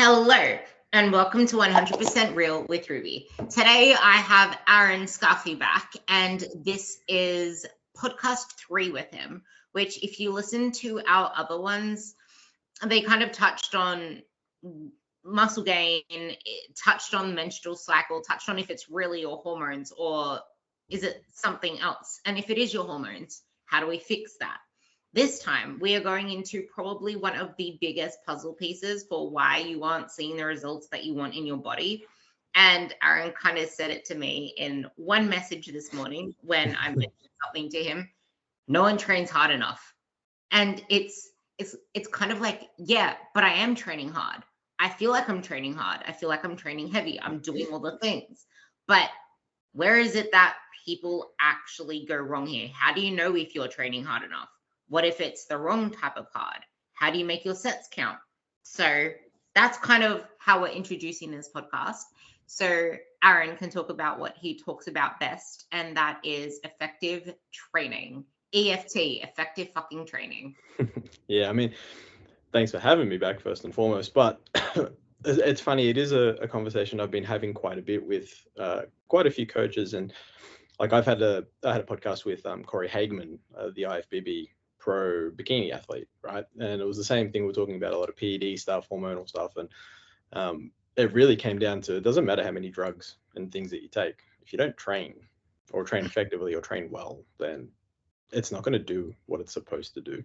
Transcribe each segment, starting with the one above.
Hello, and welcome to 100% Real with Ruby. Today I have Aaron Scafi back, and this is podcast 3 with him, which if you listen to our other ones, they kind of touched on muscle gain, touched on menstrual cycle, touched on if it's really your hormones or is it something else? And if it is your hormones, how do we fix that? This time, we are going into probably one of the biggest puzzle pieces for why you aren't seeing the results that you want in your body. And Aaron kind of said it to me in one message this morning when I mentioned something to him. No one trains hard enough. And it's kind of like, yeah, but I am training hard. I feel like I'm training hard. I feel like I'm training heavy. I'm doing all the things. But where is it that people actually go wrong here? How do you know if you're training hard enough? What if it's the wrong type of hard? How do you make your sets count? So that's kind of how we're introducing this podcast. So Aaron can talk about what he talks about best, and that is effective training. EFT, effective fucking training. Yeah, I mean, thanks for having me back first and foremost. But it's funny, it is a conversation I've been having quite a bit with quite a few coaches. And like I had a podcast with Corey Hageman, the IFBB pro bikini athlete, right? And it was the same thing. We're talking about a lot of PED stuff, hormonal stuff. And it really came down to, it doesn't matter how many drugs and things that you take. If you don't train or train effectively or train well, then it's not going to do what it's supposed to do.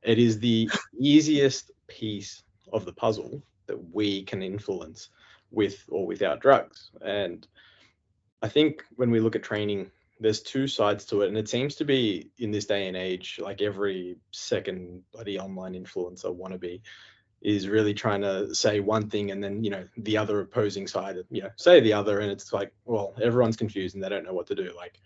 It is the easiest piece of the puzzle that we can influence with or without drugs. And I think when we look at training, there's two sides to it. And it seems to be in this day and age, like every second bloody online influencer wannabe is really trying to say one thing and then, the other opposing side, say the other. And it's like, well, everyone's confused and they don't know what to do. Like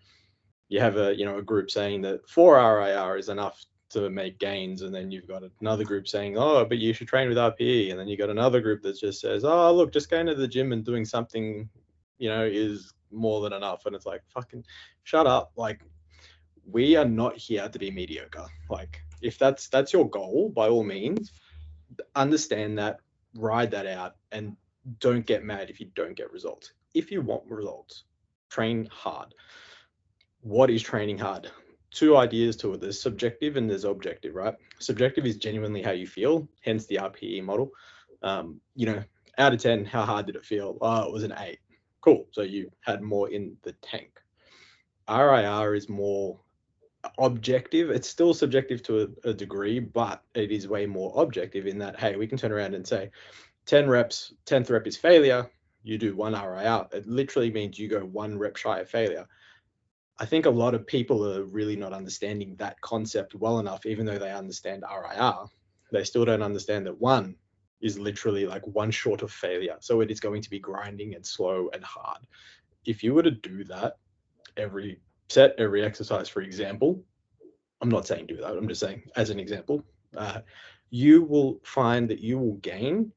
you have a group saying that 4 RIR is enough to make gains, and then you've got another group saying, oh, but you should train with RPE, and then you got another group that just says, oh, look, just going to the gym and doing something is more than enough. And it's like, fucking shut up. Like, we are not here to be mediocre. Like, if that's your goal, by all means, understand that, ride that out, and don't get mad if you don't get results. If you want results, train hard. What is training hard? Two ideas to it. There's subjective and there's objective, right? Subjective is genuinely how you feel, hence the RPE model. Out of 10, how hard did it feel? Oh, it was an 8. Cool. So you had more in the tank. RIR is more objective. It's still subjective to a degree, but it is way more objective in that, hey, we can turn around and say 10 reps, 10th rep is failure. You do 1 RIR. It literally means you go 1 rep shy of failure. I think a lot of people are really not understanding that concept well enough, even though they understand RIR. They still don't understand that 1 is literally like 1 short of failure. So it is going to be grinding and slow and hard. If you were to do that every set, every exercise, for example, I'm not saying do that, I'm just saying as an example, you will find that you will gain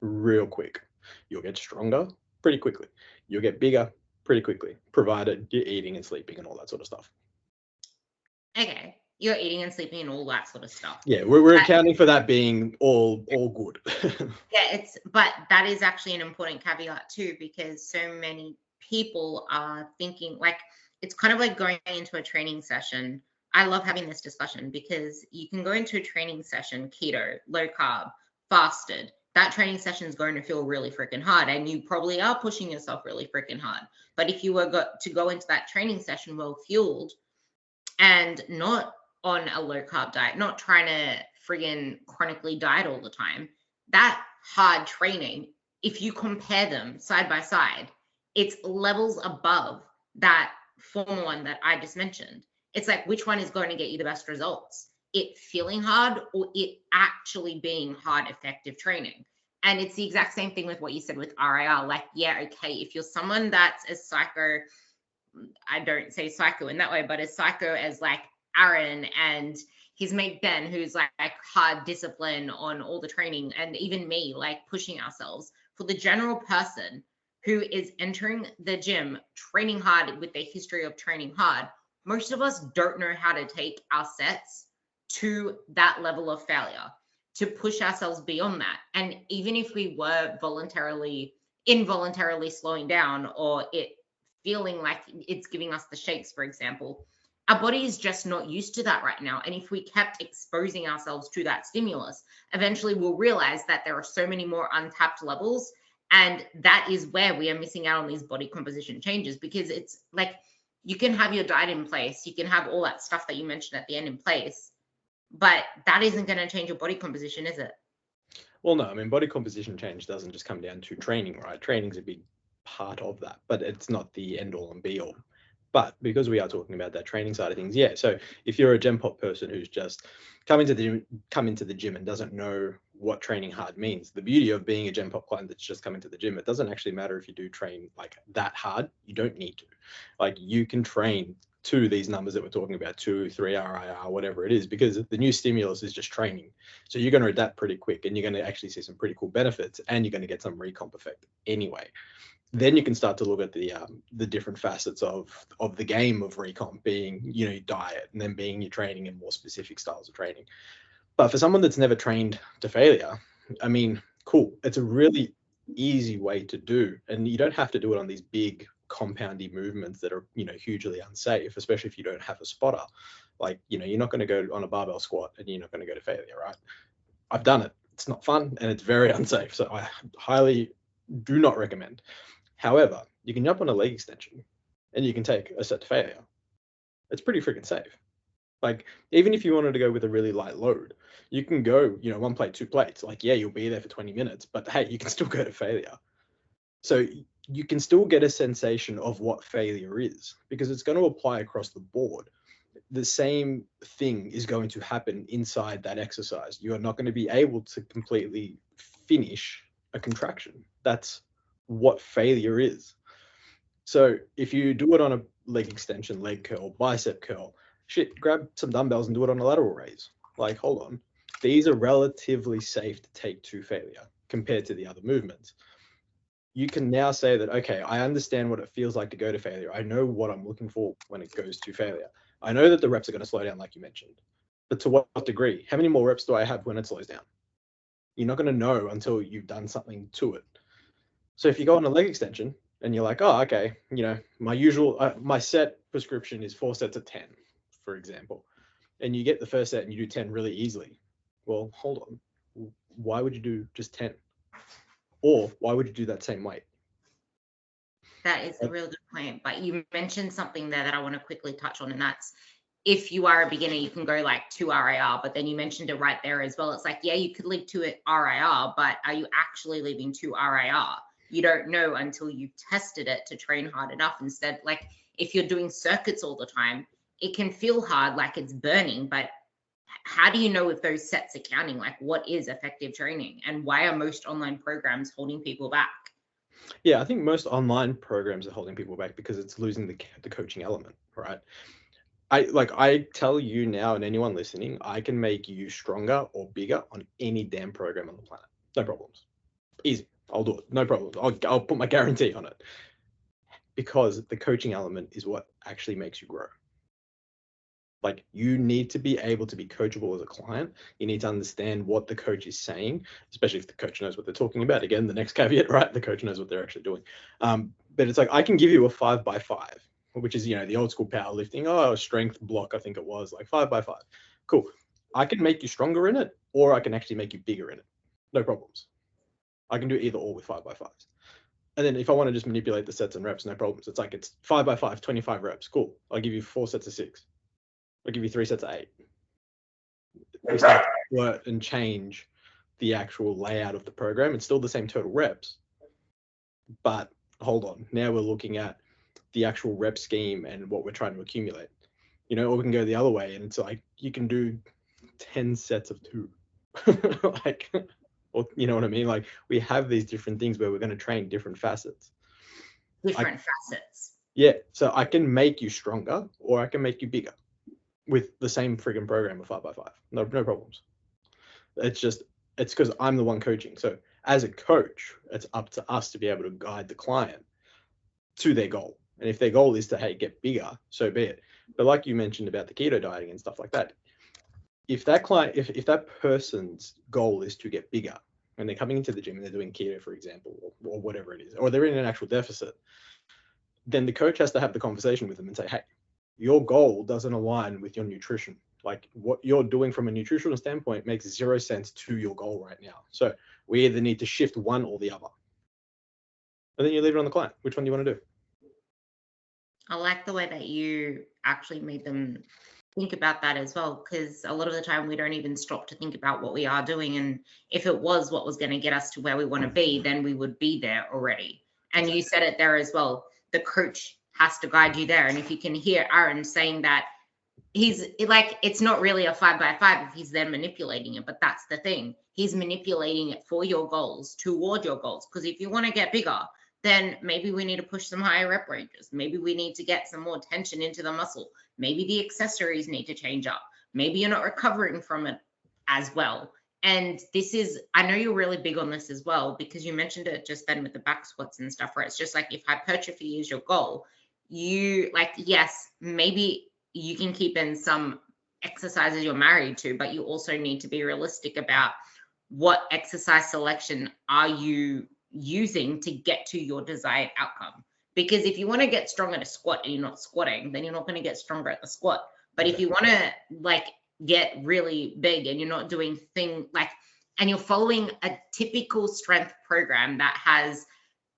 real quick. You'll get stronger pretty quickly. You'll get bigger pretty quickly, provided you're eating and sleeping and all that sort of stuff. Okay, you're eating and sleeping and all that sort of stuff. Yeah, we're accounting for that being all good. Yeah, but that is actually an important caveat too, because so many people are thinking, like, it's kind of like going into a training session. I love having this discussion because you can go into a training session, keto, low carb, fasted. That training session is going to feel really freaking hard, and you probably are pushing yourself really freaking hard. But if you were to go into that training session well fueled and not on a low carb diet, not trying to friggin' chronically diet all the time, that hard training, if you compare them side by side, it's levels above that former one that I just mentioned. It's like, which one is going to get you the best results? It feeling hard or it actually being hard, effective training? And it's the exact same thing with what you said with RIR. Like, yeah, okay, if you're someone that's as psycho, I don't say psycho in that way, but as psycho as like Aaron and his mate Ben, who's like hard discipline on all the training, and even me, like pushing ourselves. For the general person who is entering the gym, training hard with their history of training hard, most of us don't know how to take our sets to that level of failure. to push ourselves beyond that. And even if we were involuntarily slowing down, or it feeling like it's giving us the shakes, for example, our body is just not used to that right now. And if we kept exposing ourselves to that stimulus, eventually we'll realize that there are so many more untapped levels. And that is where we are missing out on these body composition changes, because it's like, you can have your diet in place, you can have all that stuff that you mentioned at the end in place, but that isn't going to change your body composition, is it? Well, no, I mean, body composition change doesn't just come down to training, right? Training's a big part of that, but it's not the end all and be all. But because we are talking about that training side of things, yeah. So if you're a Gen Pop person who's just come into the gym and doesn't know what training hard means, the beauty of being a Gen Pop client that's just come into the gym, it doesn't actually matter if you do train like that hard. You don't need to. Like, you can train to these numbers that we're talking about, 2, 3 RIR, whatever it is, because the new stimulus is just training. So you're going to adapt pretty quick, and you're going to actually see some pretty cool benefits, and you're going to get some recomp effect anyway. Then you can start to look at the different facets of the game of recomp, being, you know, your diet, and then being your training and more specific styles of training. But for someone that's never trained to failure, I mean, cool. It's a really easy way to do, and you don't have to do it on these big compoundy movements that are, you know, hugely unsafe, especially if you don't have a spotter. Like, you know, you're not going to go on a barbell squat and you're not going to go to failure, right? I've done it. It's not fun and it's very unsafe. So I highly do not recommend. However, you can jump on a leg extension and you can take a set to failure. It's pretty freaking safe. Like, even if you wanted to go with a really light load, you can go, you know, 1 plate, 2 plates. Like, yeah, you'll be there for 20 minutes, but hey, you can still go to failure. So you can still get a sensation of what failure is, because it's going to apply across the board. The same thing is going to happen inside that exercise. You are not going to be able to completely finish a contraction. That's what failure is. So if you do it on a leg extension, leg curl, bicep curl, shit, grab some dumbbells and do it on a lateral raise. Like, hold on. These are relatively safe to take to failure compared to the other movements. You can now say that, okay, I understand what it feels like to go to failure. I know what I'm looking for when it goes to failure. I know that the reps are going to slow down, like you mentioned, but to what degree? How many more reps do I have when it slows down? You're not going to know until you've done something to it. So if you go on a leg extension and you're like, oh, okay, you know, my set prescription is 4 sets of 10, for example, and you get the first set and you do 10 really easily. Well, hold on. Why would you do just 10? Or why would you do that same weight? That is a real good point. But you mentioned something there that I want to quickly touch on, and that's, if you are a beginner, you can go like 2 RIR, but then you mentioned it right there as well. It's like, yeah, you could leave 2 RIR, but are you actually leaving 2 RIR? You don't know until you've tested it to train hard enough. Instead, like, if you're doing circuits all the time, it can feel hard, like it's burning, but how do you know if those sets are counting? Like, what is effective training, and why are most online programs holding people back? Yeah, I think most online programs are holding people back because it's losing the coaching element, right? I tell you now, and anyone listening, I can make you stronger or bigger on any damn program on the planet. No problems. Easy. I'll do it. No problems. I'll put my guarantee on it. Because the coaching element is what actually makes you grow. Like, you need to be able to be coachable as a client. You need to understand what the coach is saying, especially if the coach knows what they're talking about. Again, the next caveat, right? The coach knows what they're actually doing. But it's like, I can give you a 5x5, which is, you know, the old school powerlifting, strength block, I think it was like 5x5. Cool. I can make you stronger in it, or I can actually make you bigger in it. No problems. I can do either or with 5x5s. And then if I want to just manipulate the sets and reps, no problems. It's like, it's 5x5, 25 reps. Cool. I'll give you 4 sets of 6. I'll give you 3 sets of 8. We start to work and change the actual layout of the program. It's still the same total reps, but hold on. Now we're looking at the actual rep scheme and what we're trying to accumulate. You know, or we can go the other way, and it's like, you can do 10 sets of 2. Like, or you know what I mean? Like, we have these different things where we're going to train different facets. Different facets. Yeah. So I can make you stronger, or I can make you bigger with the same friggin' program of 5x5. No problems. It's because I'm the one coaching. So as a coach, it's up to us to be able to guide the client to their goal. And if their goal is to, hey, get bigger, so be it. But like you mentioned about the keto dieting and stuff like that, if that client, if that person's goal is to get bigger and they're coming into the gym and they're doing keto, for example, or whatever it is, or they're in an actual deficit, then the coach has to have the conversation with them and say, hey, your goal doesn't align with your nutrition. Like what you're doing from a nutritional standpoint makes 0 sense to your goal right now. So we either need to shift one or the other. And then you leave it on the client. Which one do you want to do? I like the way that you actually made them think about that as well, because a lot of the time we don't even stop to think about what we are doing. And if it was what was going to get us to where we want to be, then we would be there already. And you said it there as well. The coach has to guide you there. And if you can hear Aaron saying that he's like, it's not really a 5x5 if he's then manipulating it, but that's the thing. He's manipulating it for your goals, toward your goals. Because if you want to get bigger, then maybe we need to push some higher rep ranges. Maybe we need to get some more tension into the muscle. Maybe the accessories need to change up. Maybe you're not recovering from it as well. And this is, I know you're really big on this as well, because you mentioned it just then with the back squats and stuff, where it's just like, if hypertrophy is your goal, you like, yes, maybe you can keep in some exercises you're married to, but you also need to be realistic about what exercise selection are you using to get to your desired outcome. Because if you want to get strong at a squat and you're not squatting, then you're not going to get stronger at the squat. But if you want to like get really big and you're not doing thing like, and you're following a typical strength program that has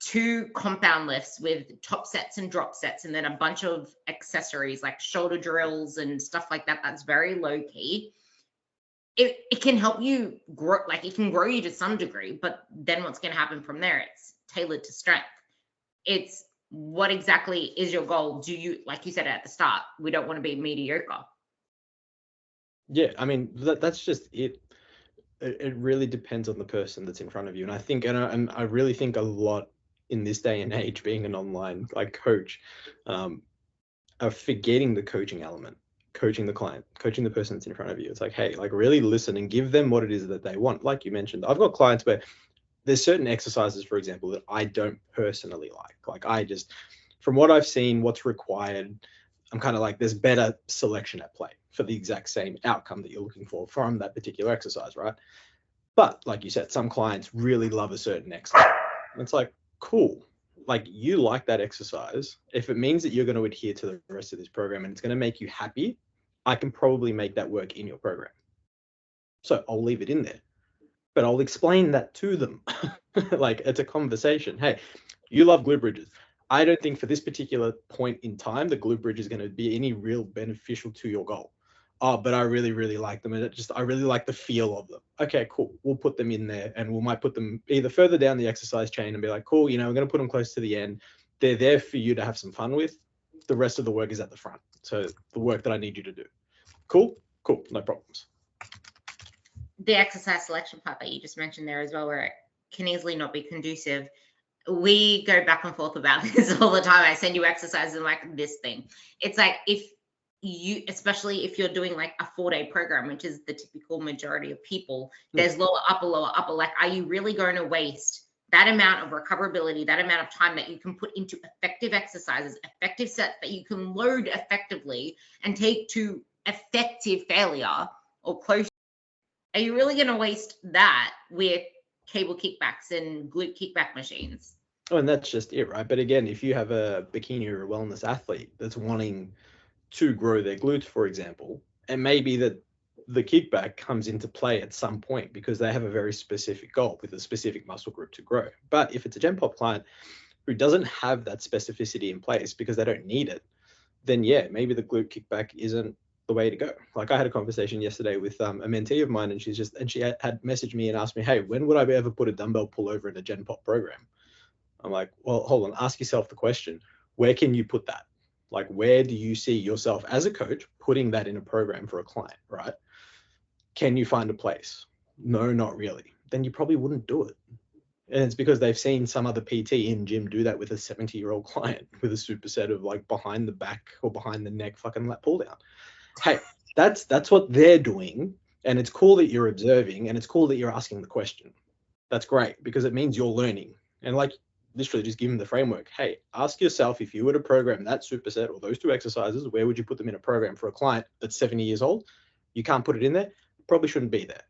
2 compound lifts with top sets and drop sets, and then a bunch of accessories like shoulder drills and stuff like that, that's very low key. It can help you grow, like it can grow you to some degree, but then what's going to happen from there? It's tailored to strength. It's what exactly is your goal? Do you, like you said at the start, we don't want to be mediocre. Yeah, I mean, that's just it. It really depends on the person that's in front of you. And I think, and I really think a lot in this day and age, being an online like coach, are forgetting the coaching element, coaching the client, coaching the person that's in front of you. It's like, hey, like really listen and give them what it is that they want. Like you mentioned, I've got clients where there's certain exercises, for example, that I don't personally like. Like I just, from what I've seen, what's required, I'm kind of like, there's better selection at play for the exact same outcome that you're looking for from that particular exercise, right? But like you said, some clients really love a certain exercise. And it's like, cool. Like you like that exercise. If it means that you're going to adhere to the rest of this program and it's going to make you happy, I can probably make that work in your program. So I'll leave it in there. But I'll explain that to them. Like it's a conversation. Hey, you love glute bridges. I don't think for this particular point in time, the glute bridge is going to be any real beneficial to your goal. Oh, but I really, really like them. And I really like the feel of them. Okay, cool. We'll put them in there and we might put them either further down the exercise chain and be like, cool, we're going to put them close to the end. They're there for you to have some fun with. The rest of the work is at the front. So the work that I need you to do. Cool, no problems. The exercise selection part that you just mentioned there as well, where it can easily not be conducive. We go back and forth about this all the time. I send you exercises and like this thing. It's like, if you, especially if you're doing like a 4-day program, which is the typical majority of people, there's lower, upper, like, are you really going to waste that amount of recoverability, that amount of time that you can put into effective exercises, effective sets that you can load effectively and take to effective failure or close? Are you really going to waste that with cable kickbacks and glute kickback machines? Oh, and that's just it, right? But again, if you have a bikini or a wellness athlete that's wanting to grow their glutes, for example, and maybe that the kickback comes into play at some point because they have a very specific goal with a specific muscle group to grow. But if it's a Gen Pop client who doesn't have that specificity in place because they don't need it, then yeah, maybe the glute kickback isn't the way to go. Like I had a conversation yesterday with a mentee of mine, and she had messaged me and asked me, hey, when would I ever put a dumbbell pullover in a Gen Pop program? I'm like, well, hold on, ask yourself the question, where can you put that? Like, where do you see yourself as a coach putting that in a program for a client, right? Can you find a place? No, not really. Then you probably wouldn't do it. And it's because they've seen some other PT in gym do that with a 70-year-old client with a superset of like behind the back or behind the neck fucking lat pull down. Hey, that's what they're doing. And it's cool that you're observing and it's cool that you're asking the question. That's great because it means you're learning. And like literally just give them the framework. Hey, ask yourself, if you were to program that superset or those 2 exercises, where would you put them in a program for a client that's 70 years old? You can't put it in there, probably shouldn't be there.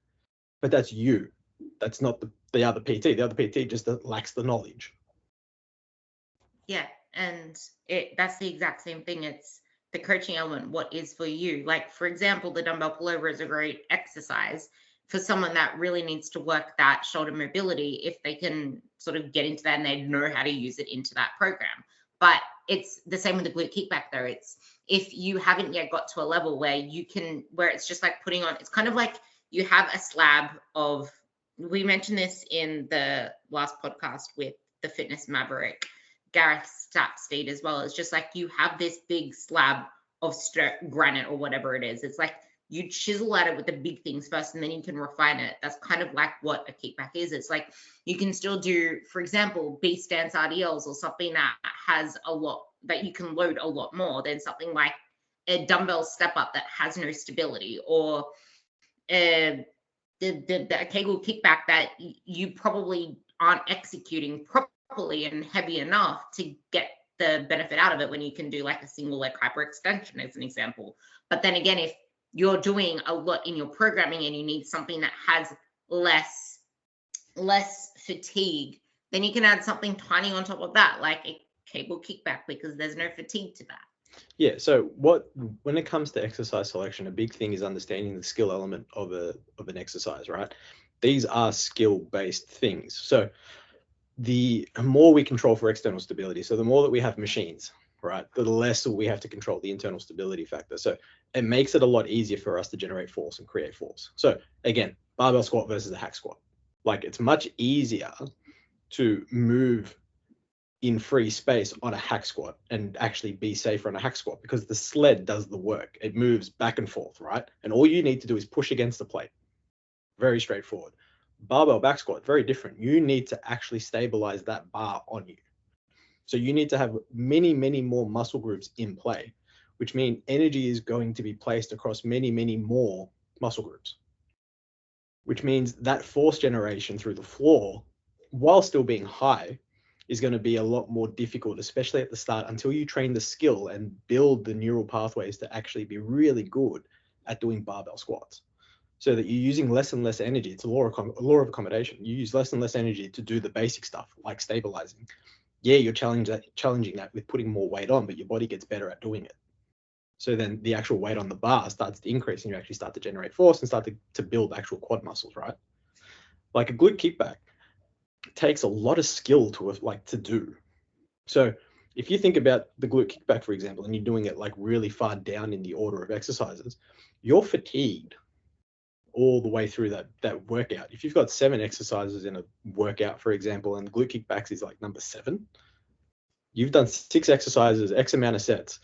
But that's you. That's not the other PT. The other PT just lacks the knowledge. Yeah, and that's the exact same thing. It's the coaching element, what is for you. Like, for example, the dumbbell pullover is a great exercise for someone that really needs to work that shoulder mobility, if they can sort of get into that and they know how to use it into that program. But it's the same with the glute kickback though. It's if you haven't yet got to a level where you can, where it's just like putting on, it's kind of like you have a slab of, we mentioned this in the last podcast with the fitness maverick, Gareth Stapsteed as well. It's just like you have this big slab of granite or whatever it is. It's like you chisel at it with the big things first and then you can refine it. That's kind of like what a kickback is. It's like you can still do, for example, B stance RDLs or something that has a lot, that you can load a lot more than something like a dumbbell step up that has no stability, or the Kegel kickback that you probably aren't executing properly and heavy enough to get the benefit out of it when you can do like a single leg hyperextension as an example. But then again, if you're doing a lot in your programming and you need something that has less fatigue, then you can add something tiny on top of that, like a cable kickback, because there's no fatigue to that. Yeah, so when it comes to exercise selection, a big thing is understanding the skill element of an exercise, right? These are skill-based things. So the more we control for external stability, so the more that we have machines, right, the less we have to control the internal stability factor. So it makes it a lot easier for us to generate force and create force. So again, barbell squat versus a hack squat. Like, it's much easier to move in free space on a hack squat and actually be safer on a hack squat because the sled does the work. It moves back and forth, right? And all you need to do is push against the plate. Very straightforward. Barbell back squat, very different. You need to actually stabilize that bar on you. So you need to have many, many more muscle groups in play, which means energy is going to be placed across many, many more muscle groups, which means that force generation through the floor, while still being high, is going to be a lot more difficult, especially at the start, until you train the skill and build the neural pathways to actually be really good at doing barbell squats. So that you're using less and less energy. It's a law of accommodation. You use less and less energy to do the basic stuff like stabilizing. Yeah, you're challenging that with putting more weight on, but your body gets better at doing it. So then the actual weight on the bar starts to increase and you actually start to generate force and start to build actual quad muscles, right? Like a glute kickback takes a lot of skill to do. So if you think about the glute kickback, for example, and you're doing it like really far down in the order of exercises, you're fatigued all the way through that workout. If you've got 7 exercises in a workout, for example, and glute kickbacks is like number 7, you've done 6 exercises, X amount of sets,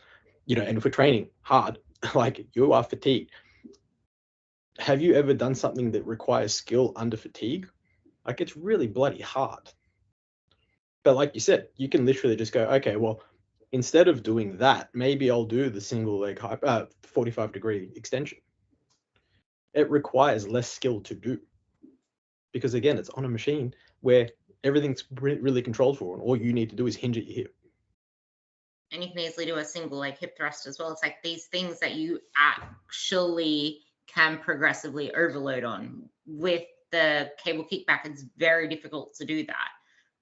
and if we're training hard, like, you are fatigued. Have you ever done something that requires skill under fatigue? Like, it's really bloody hard. But like you said, you can literally just go, okay, well, instead of doing that, maybe I'll do the single leg 45-degree extension. It requires less skill to do because, again, it's on a machine where everything's really controlled for, and all you need to do is hinge at your hip. And you can easily do a single leg hip thrust as well. It's like these things that you actually can progressively overload on. With the cable kickback, it's very difficult to do that.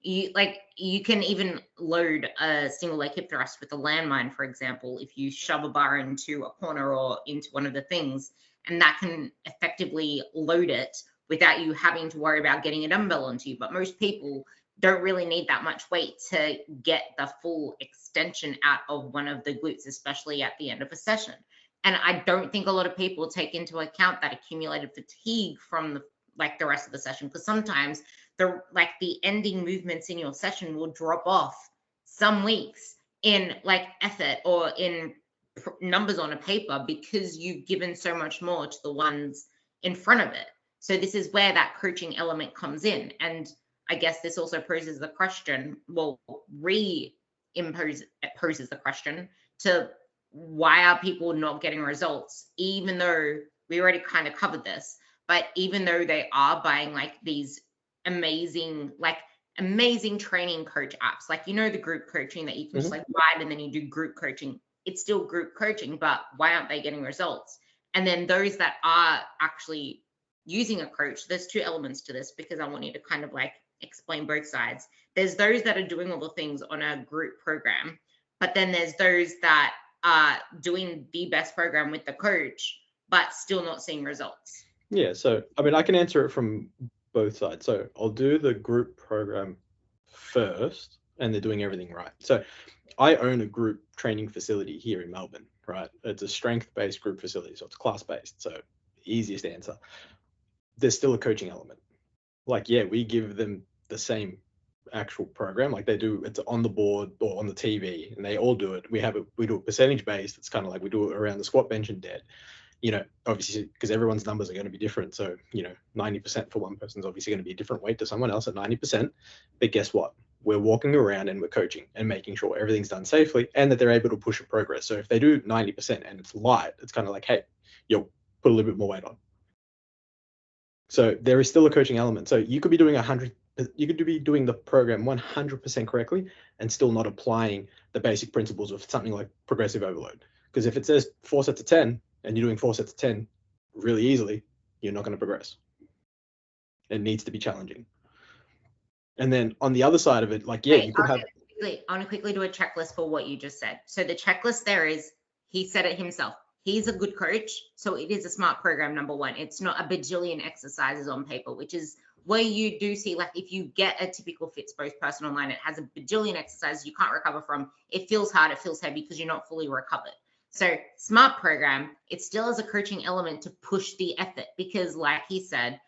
You can even load a single leg hip thrust with a landmine, for example, if you shove a bar into a corner or into one of the things, and that can effectively load it without you having to worry about getting a dumbbell onto you. But most people don't really need that much weight to get the full extension out of one of the glutes, especially at the end of a session. And I don't think a lot of people take into account that accumulated fatigue from the rest of the session, because sometimes the ending movements in your session will drop off some weeks in effort or in numbers on a paper because you've given so much more to the ones in front of it. So this is where that coaching element comes in. And I guess this also poses the question, poses the question to why are people not getting results, even though we already kind of covered this, but even though they are buying these amazing training coach apps, the group coaching that you can just buy it and then you do group coaching. It's still group coaching, but why aren't they getting results? And then those that are actually using a coach, there's two elements to this because I want you to kind of like explain both sides. There's those that are doing all the things on a group program, but then there's those that are doing the best program with the coach, but still not seeing results. Yeah, so I mean, I can answer it from both sides. So I'll do the group program first, and they're doing everything right. So I own a group training facility here in Melbourne, right? It's a strength-based group facility, so it's class-based. So easiest answer. There's still a coaching element. Like, yeah, we give them the same actual program, like they do. It's on the board or on the TV, and they all do it. We do it percentage-based. It's kind of like we do it around the squat, bench, and dead. Obviously, because everyone's numbers are going to be different. So, 90% for one person is obviously going to be a different weight to someone else at 90%. But guess what? We're walking around and we're coaching and making sure everything's done safely and that they're able to push a progress. So if they do 90% and it's light, it's kind of like, hey, put a little bit more weight on. So there is still a coaching element. So you could be doing you could be doing the program 100% correctly and still not applying the basic principles of something like progressive overload. Because if it says 4 sets of 10, and you're doing 4 sets of 10 really easily, you're not going to progress. It needs to be challenging. And then on the other side of it, like, yeah, you could have... I want to quickly do a checklist for what you just said. So the checklist there is, he said it himself. He's a good coach, so it is a smart program, number one. It's not a bajillion exercises on paper, which is where you do see, like, if you get a typical FitSpoke person online, it has a bajillion exercises you can't recover from. It feels hard, it feels heavy because you're not fully recovered. So smart program, it still has a coaching element to push the effort because, like he said,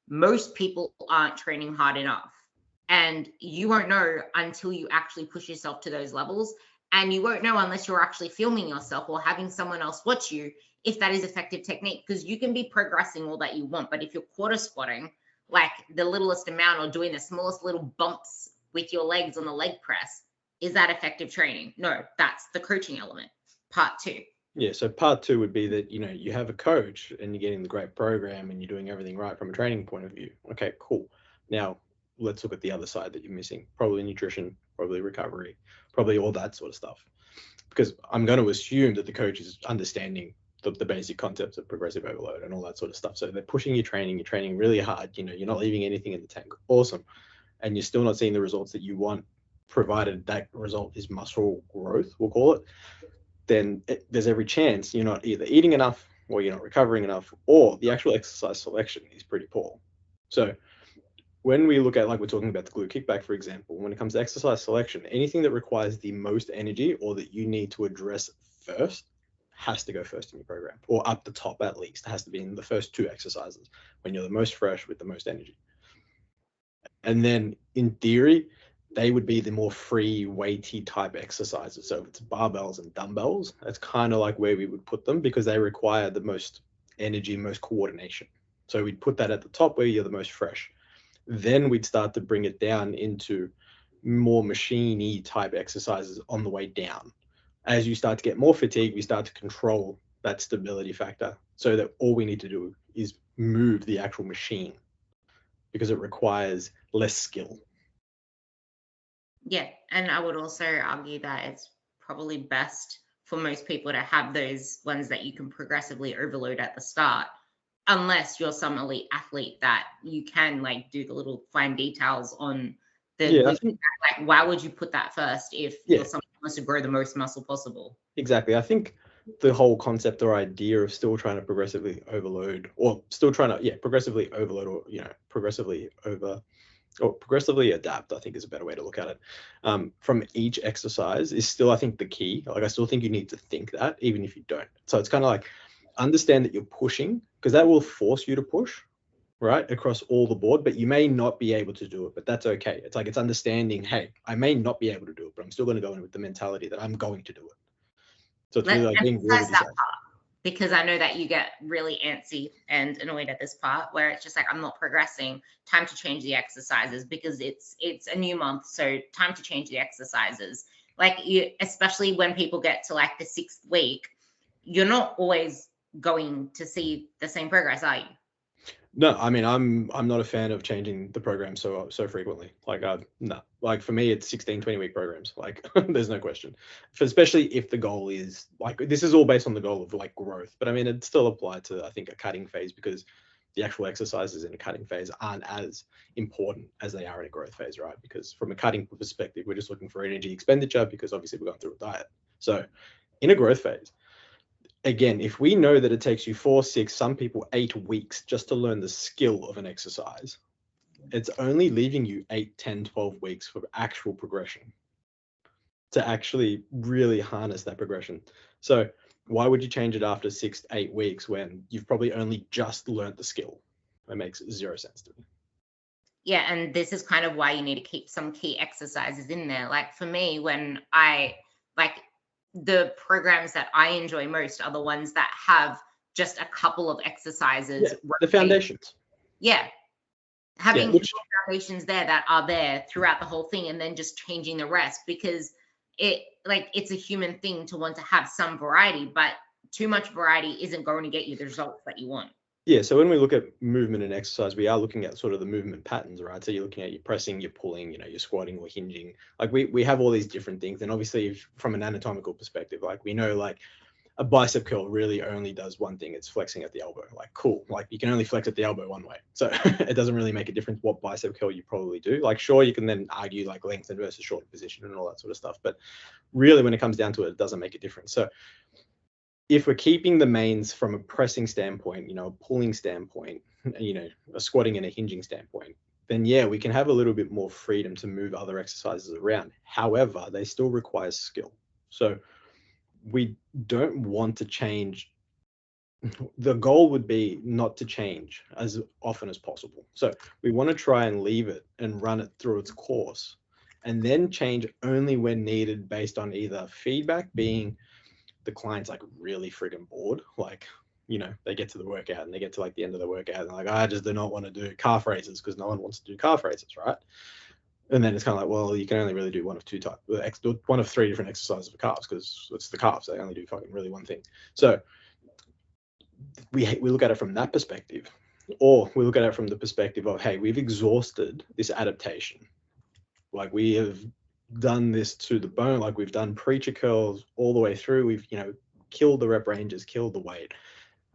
most people aren't training hard enough. And you won't know until you actually push yourself to those levels. And you won't know unless you're actually filming yourself or having someone else watch you if that is effective technique. Because you can be progressing all that you want, but if you're quarter squatting, like the littlest amount or doing the smallest little bumps with your legs on the leg press, is that effective training? No, that's the coaching element. Part 2. Yeah, so part 2 would be that, you have a coach and you're getting the great program and you're doing everything right from a training point of view. Okay, cool. Now, let's look at the other side that you're missing. Probably nutrition, probably recovery, probably all that sort of stuff. Because I'm going to assume that the coach is understanding the basic concepts of progressive overload and all that sort of stuff. So they're pushing your training really hard. You're not leaving anything in the tank. Awesome. And you're still not seeing the results that you want, provided that result is muscle growth, we'll call it. Then there's every chance you're not either eating enough or you're not recovering enough, or the actual exercise selection is pretty poor. So when we look at, like we're talking about the glute kickback, for example, when it comes to exercise selection, anything that requires the most energy or that you need to address first has to go first in your program, or up the top at least. It has to be in the first 2 exercises when you're the most fresh with the most energy. And then in theory, they would be the more free, weighty type exercises. So if it's barbells and dumbbells, that's kind of like where we would put them because they require the most energy, most coordination. So we'd put that at the top where you're the most fresh. Then we'd start to bring it down into more machine-y type exercises on the way down. As you start to get more fatigue, we start to control that stability factor so that all we need to do is move the actual machine because it requires less skill. Yeah, and I would also argue that it's probably best for most people to have those ones that you can progressively overload at the start, unless you're some elite athlete that you can like do the little fine details on the like why would you put that first if you're someone who wants to grow the most muscle possible? Exactly. I think the whole concept or idea of still trying to progressively overload, or still trying to progressively overload, or progressively adapt, I think is a better way to look at it, from each exercise is still, I think, the key. Like I still think you need to think that even if you don't. So it's kind of like understand that you're pushing, because that will force you to push, right, across all the board, but you may not be able to do it, but that's okay. It's like, it's understanding, hey, I may not be able to do it, but I'm still going to go in with the mentality that I'm going to do it. So it's really like being really that part, because I know that you get really antsy and annoyed at this part where it's just like, I'm not progressing, time to change the exercises because it's a new month, so time to change the exercises. Like especially when people get to like the 6th week, you're not always going to see the same progress, are you? No, I mean, I'm not a fan of changing the program so frequently. Like, no, like for me, it's 16, 20-week programs. Like, there's no question. Especially if the goal is like, this is all based on the goal of like growth. But I mean, it still apply to, I think, a cutting phase, because the actual exercises in a cutting phase aren't as important as they are in a growth phase, right? Because from a cutting perspective, we're just looking for energy expenditure, because obviously we're going through a diet. So in a growth phase, again, if we know that it takes you 4, 6, some people 8 weeks just to learn the skill of an exercise, it's only leaving you 8, 10, 12 weeks for actual progression, to actually really harness that progression. So why would you change it after 6, 8 weeks when you've probably only just learned the skill? It makes zero sense to me. Yeah, and this is kind of why you need to keep some key exercises in there. Like for me, like the programs that I enjoy most are the ones that have just a couple of exercises. Yeah, the foundations. Yeah, Yeah, having which foundations there that are there throughout the whole thing, and then just changing the rest, because it's a human thing to want to have some variety, but too much variety isn't going to get you the results that you want. Yeah, so when we look at movement and exercise, we are looking at sort of the movement patterns, right? So you're looking at your pressing, your pulling, your squatting or hinging. Like we have all these different things. And obviously from an anatomical perspective, like we know like a bicep curl really only does one thing. It's flexing at the elbow. Like cool. Like you can only flex at the elbow one way. So it doesn't really make a difference what bicep curl you probably do. Like sure, you can then argue like lengthen versus shorten position and all that sort of stuff. But really when it comes down to it doesn't make a difference. So if we're keeping the mains from a pressing standpoint, a pulling standpoint, a squatting and a hinging standpoint, then yeah, we can have a little bit more freedom to move other exercises around. However, they still require skill. So we don't want to change. The goal would be not to change as often as possible. So we want to try and leave it and run it through its course, and then change only when needed based on either feedback being the client's like really friggin' bored. Like, they get to the workout and they get to like the end of the workout and they're like, I just do not want to do calf raises because no one wants to do calf raises, right? And then it's kind of like, well, you can only really do one of 3 different exercises for calves because it's the calves. They only do fucking really one thing. So we look at it from that perspective, or we look at it from the perspective of, hey, we've exhausted this adaptation. Like we have done this to the bone, like we've done preacher curls all the way through. We've, killed the rep ranges, killed the weight.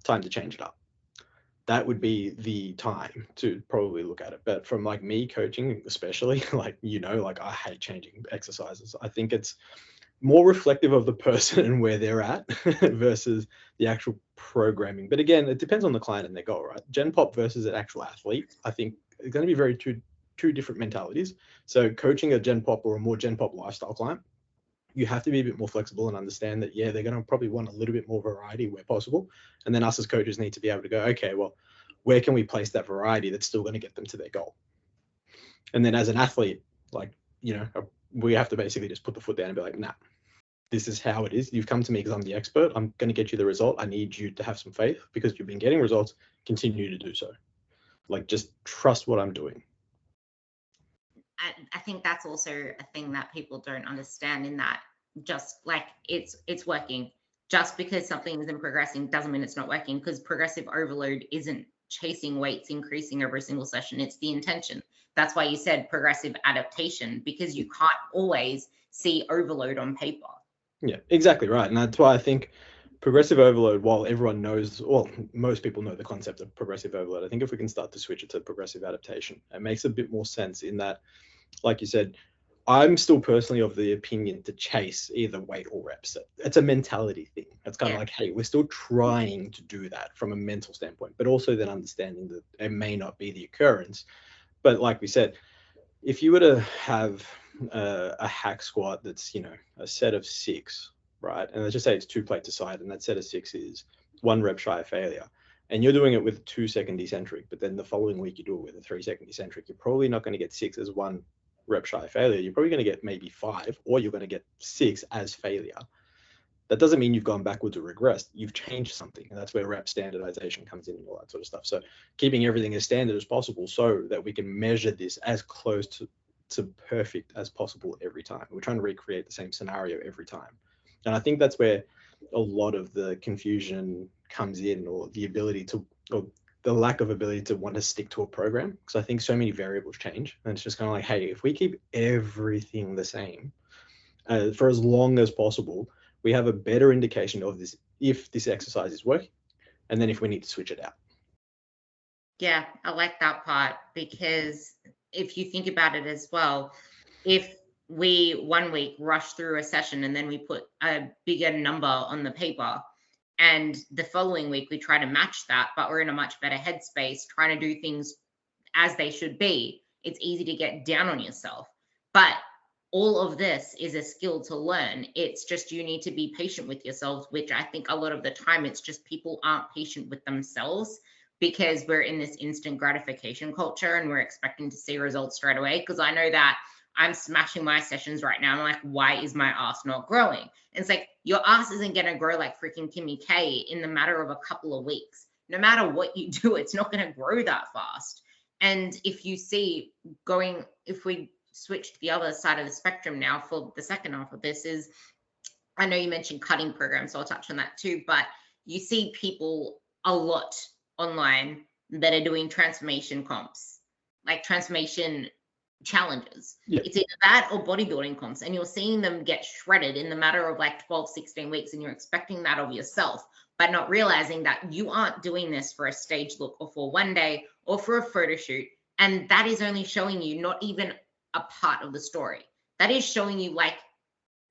Time to change it up. That would be the time to probably look at it. But from like me coaching, especially, like, like I hate changing exercises. I think it's more reflective of the person and where they're at versus the actual programming. But again, it depends on the client and their goal, right? Gen pop versus an actual athlete, I think it's going to be very two different mentalities. So coaching a gen pop or a more gen pop lifestyle client, you have to be a bit more flexible and understand that, yeah, they're going to probably want a little bit more variety where possible. And then us as coaches need to be able to go, okay, well, where can we place that variety that's still going to get them to their goal? And then as an athlete, like, we have to basically just put the foot down and be like, nah, this is how it is. You've come to me because I'm the expert. I'm going to get you the result. I need you to have some faith because you've been getting results. Continue to do so. Like, just trust what I'm doing. I think that's also a thing that people don't understand, in that just like it's working. Just because something isn't progressing doesn't mean it's not working, because progressive overload isn't chasing weights increasing every single session. It's the intention. That's why you said progressive adaptation, because you can't always see overload on paper. Yeah, exactly right. And that's why I think progressive overload, while everyone knows, well, most people know the concept of progressive overload, I think if we can start to switch it to progressive adaptation, it makes a bit more sense in that, like you said, I'm still personally of the opinion to chase either weight or reps. It's a mentality thing. It's kind of like, hey, we're still trying to do that from a mental standpoint, but also then understanding that it may not be the occurrence. But like we said, if you were to have a hack squat that's, a set of 6, right? And let's just say it's 2 plates aside, and that set of 6 is 1 rep shy of failure. And you're doing it with 2-second eccentric, but then the following week you do it with a 3-second eccentric, you're probably not going to get 6 as 1 rep shy of failure. You're probably going to get maybe 5, or you're going to get 6 as failure. That doesn't mean you've gone backwards or regressed. You've changed something, and that's where rep standardization comes in and all that sort of stuff. So keeping everything as standard as possible so that we can measure this as close to perfect as possible every time. We're trying to recreate the same scenario every time. And I think that's where a lot of the confusion comes in, or the ability to, or the lack of ability to want to stick to a program, because I think so many variables change, and it's just kind of like, hey, if we keep everything the same for as long as possible, we have a better indication of this, if this exercise is working, and then if we need to switch it out. Yeah, I like that part, because if you think about it as well, if we 1 week rush through a session and then we put a bigger number on the paper, and the following week we try to match that, but we're in a much better headspace trying to do things as they should be, it's easy to get down on yourself. But all of this is a skill to learn. It's just you need to be patient with yourselves, which I think a lot of the time it's just people aren't patient with themselves, because we're in this instant gratification culture and we're expecting to see results straight away. Because I know that I'm smashing my sessions right now. I'm like, why is my ass not growing? And it's like, your ass isn't going to grow like freaking Kimmy K in the matter of a couple of weeks. No matter what you do, it's not going to grow that fast. And if you see if we switch to the other side of the spectrum now for the second half of this, is, I know you mentioned cutting programs, so I'll touch on that too, but you see people a lot online that are doing transformation comps, like transformation challenges. Yeah. It's either that or bodybuilding comps, and you're seeing them get shredded in the matter of like 12, 16 weeks, and you're expecting that of yourself, but not realizing that you aren't doing this for a stage look or for one day or for a photo shoot. And that is only showing you not even a part of the story. That is showing you like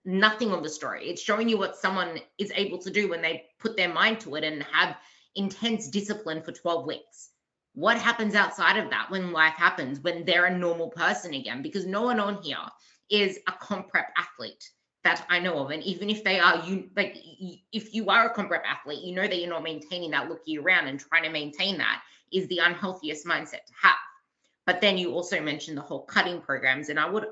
nothing of the story. It's showing you what someone is able to do when they put their mind to it and have intense discipline for 12 weeks. What happens outside of that when life happens, when they're a normal person again? Because no one on here is a comp prep athlete that I know of. And even if they are, if you are a comp prep athlete, you know that you're not maintaining that look year round, and trying to maintain that is the unhealthiest mindset to have. But then you also mentioned the whole cutting programs. And I would,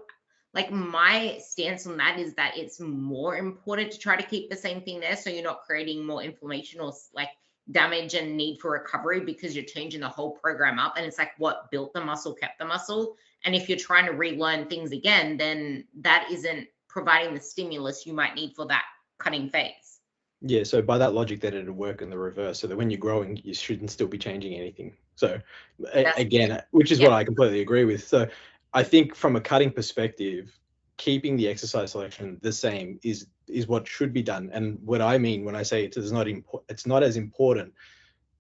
like, my stance on that is that it's more important to try to keep the same thing there, so you're not creating more inflammation or like damage and need for recovery, because you're changing the whole program up. And it's like, what built the muscle kept the muscle. And if you're trying to relearn things again, then that isn't providing the stimulus you might need for that cutting phase. Yeah, so by that logic, then it'll work in the reverse, so that when you're growing, you shouldn't still be changing anything. So again, which is what I completely agree with. So I think from a cutting perspective, keeping the exercise selection the same is what should be done. And what I mean when I say it's not as important,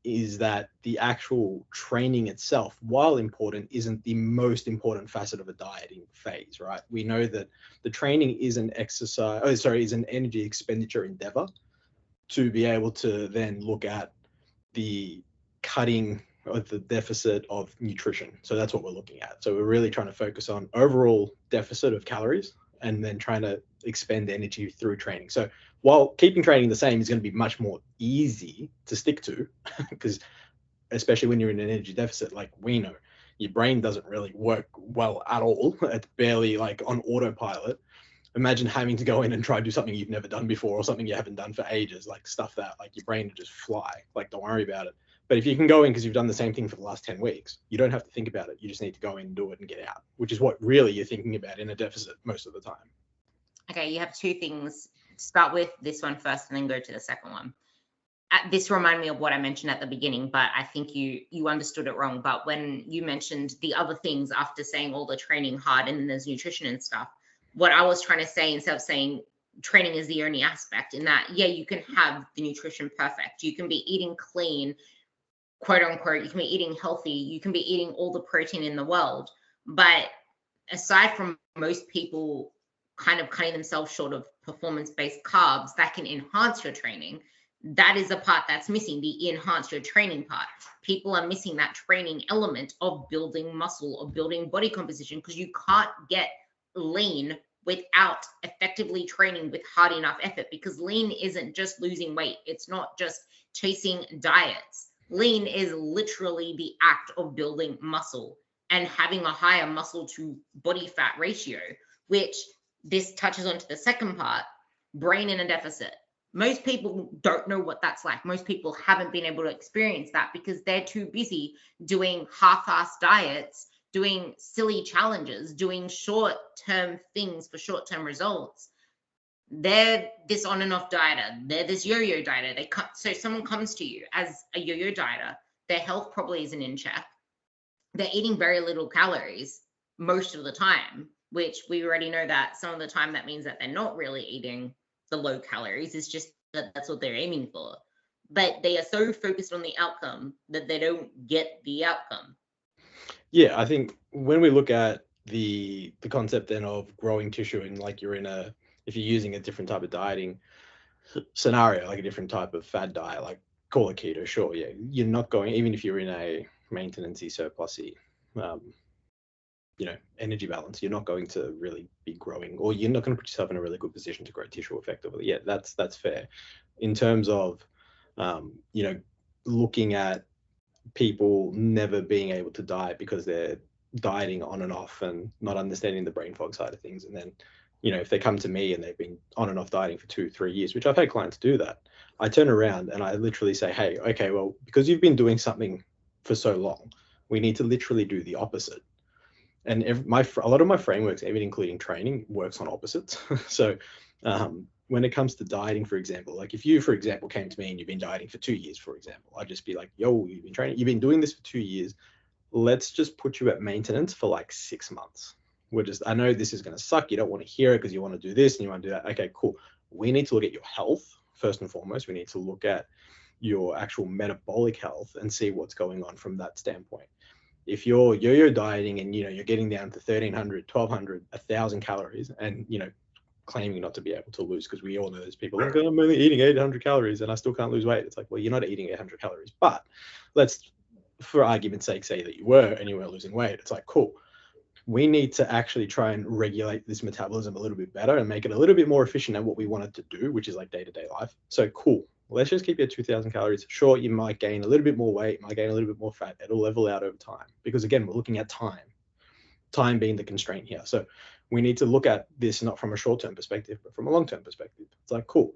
is that the actual training itself, while important, isn't the most important facet of a dieting phase, right? We know that the training is an energy expenditure endeavor to be able to then look at the cutting of the deficit of nutrition. So that's what we're looking at. So we're really trying to focus on overall deficit of calories, and then trying to expend energy through training. So while keeping training the same is going to be much more easy to stick to, because especially when you're in an energy deficit, like we know, your brain doesn't really work well at all. It's barely like on autopilot. Imagine having to go in and try to do something you've never done before, or something you haven't done for ages, like stuff that like your brain would just fly. Like, don't worry about it. But if you can go in because you've done the same thing for the last 10 weeks, you don't have to think about it. You just need to go in, do it, and get out, which is what really you're thinking about in a deficit most of the time. Okay, you have two things. Start with this one first and then go to the second one. This reminded me of what I mentioned at the beginning, but I think you understood it wrong. But when you mentioned the other things after saying all the training hard and then there's nutrition and stuff, what I was trying to say, instead of saying training is the only aspect, in that, yeah, you can have the nutrition perfect. You can be eating clean, quote unquote, you can be eating healthy, you can be eating all the protein in the world. But aside from most people kind of cutting themselves short of performance-based carbs that can enhance your training, that is the part that's missing, the enhance your training part. People are missing that training element of building muscle or building body composition, because you can't get lean without effectively training with hard enough effort, because lean isn't just losing weight. It's not just chasing diets. Lean is literally the act of building muscle and having a higher muscle to body fat ratio, which this touches onto the second part, brain in a deficit. Most people don't know what that's like. Most people haven't been able to experience that because they're too busy doing half-assed diets, doing silly challenges, doing short-term things for short-term results. They're this on and off dieter. They're this yo-yo dieter. So someone comes to you as a yo-yo dieter. their health probably isn't in check. They're eating very little calories most of the time, which we already know that some of the time that means that they're not really eating the low calories. It's just that that's what they're aiming for. But they are so focused on the outcome that they don't get the outcome. Yeah, I think when we look at the concept then of growing tissue, and like if you're using a different type of dieting scenario, like a different type of fad diet, like call it keto, sure, yeah, you're not going, even if you're in a maintenance-y, surplus-y, energy balance, you're not going to really be growing, or you're not going to put yourself in a really good position to grow tissue effectively. Yeah, that's fair. In terms of, looking at people never being able to diet because they're dieting on and off and not understanding the brain fog side of things. And then, if they come to me and they've been on and off dieting for 2-3 years, which I've had clients do that, I turn around and I literally say, hey, okay, well, because you've been doing something for so long, we need to literally do the opposite. And a lot of my frameworks, even including training, works on opposites. So when it comes to dieting, for example, like if you, for example, came to me and you've been dieting for 2 years, for example, I'd just be like, yo, you've been doing this for 2 years. Let's just put you at maintenance for like 6 months. I know this is going to suck. You don't want to hear it because you want to do this and you want to do that. Okay, cool. We need to look at your health first and foremost. We need to look at your actual metabolic health and see what's going on from that standpoint. If you're yo-yo dieting and you're getting down to 1,300, 1,200, 1,000 calories, and claiming not to be able to lose, because we all know there's people like, I'm only eating 800 calories and I still can't lose weight. It's like, well, you're not eating 800 calories, but let's, for argument's sake, say that you were and you were losing weight. It's like, cool. We need to actually try and regulate this metabolism a little bit better and make it a little bit more efficient at what we want it to do, which is like day-to-day life. So cool. Let's just keep you at 2,000 calories. Sure, you might gain a little bit more weight, might gain a little bit more fat. It'll level out over time. Because again, we're looking at time being the constraint here. So we need to look at this not from a short-term perspective, but from a long-term perspective. It's like, cool.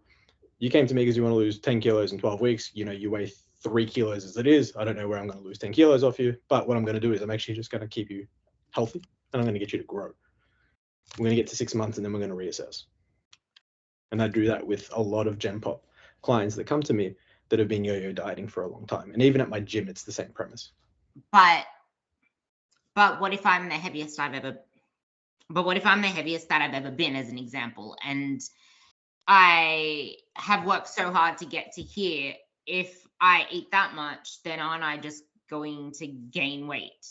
You came to me because you want to lose 10 kilos in 12 weeks. You weigh 3 kilos as it is. I don't know where I'm going to lose 10 kilos off you, but what I'm going to do is I'm actually just going to keep you healthy and I'm going to get you to grow. We're going to get to 6 months and then we're going to reassess. And I do that with a lot of Gen Pop clients that come to me that have been yo-yo dieting for a long time. And even at my gym, it's the same premise. But what if I'm the heaviest that I've ever been, as an example, and I have worked so hard to get to here? If I eat that much, then aren't I just going to gain weight?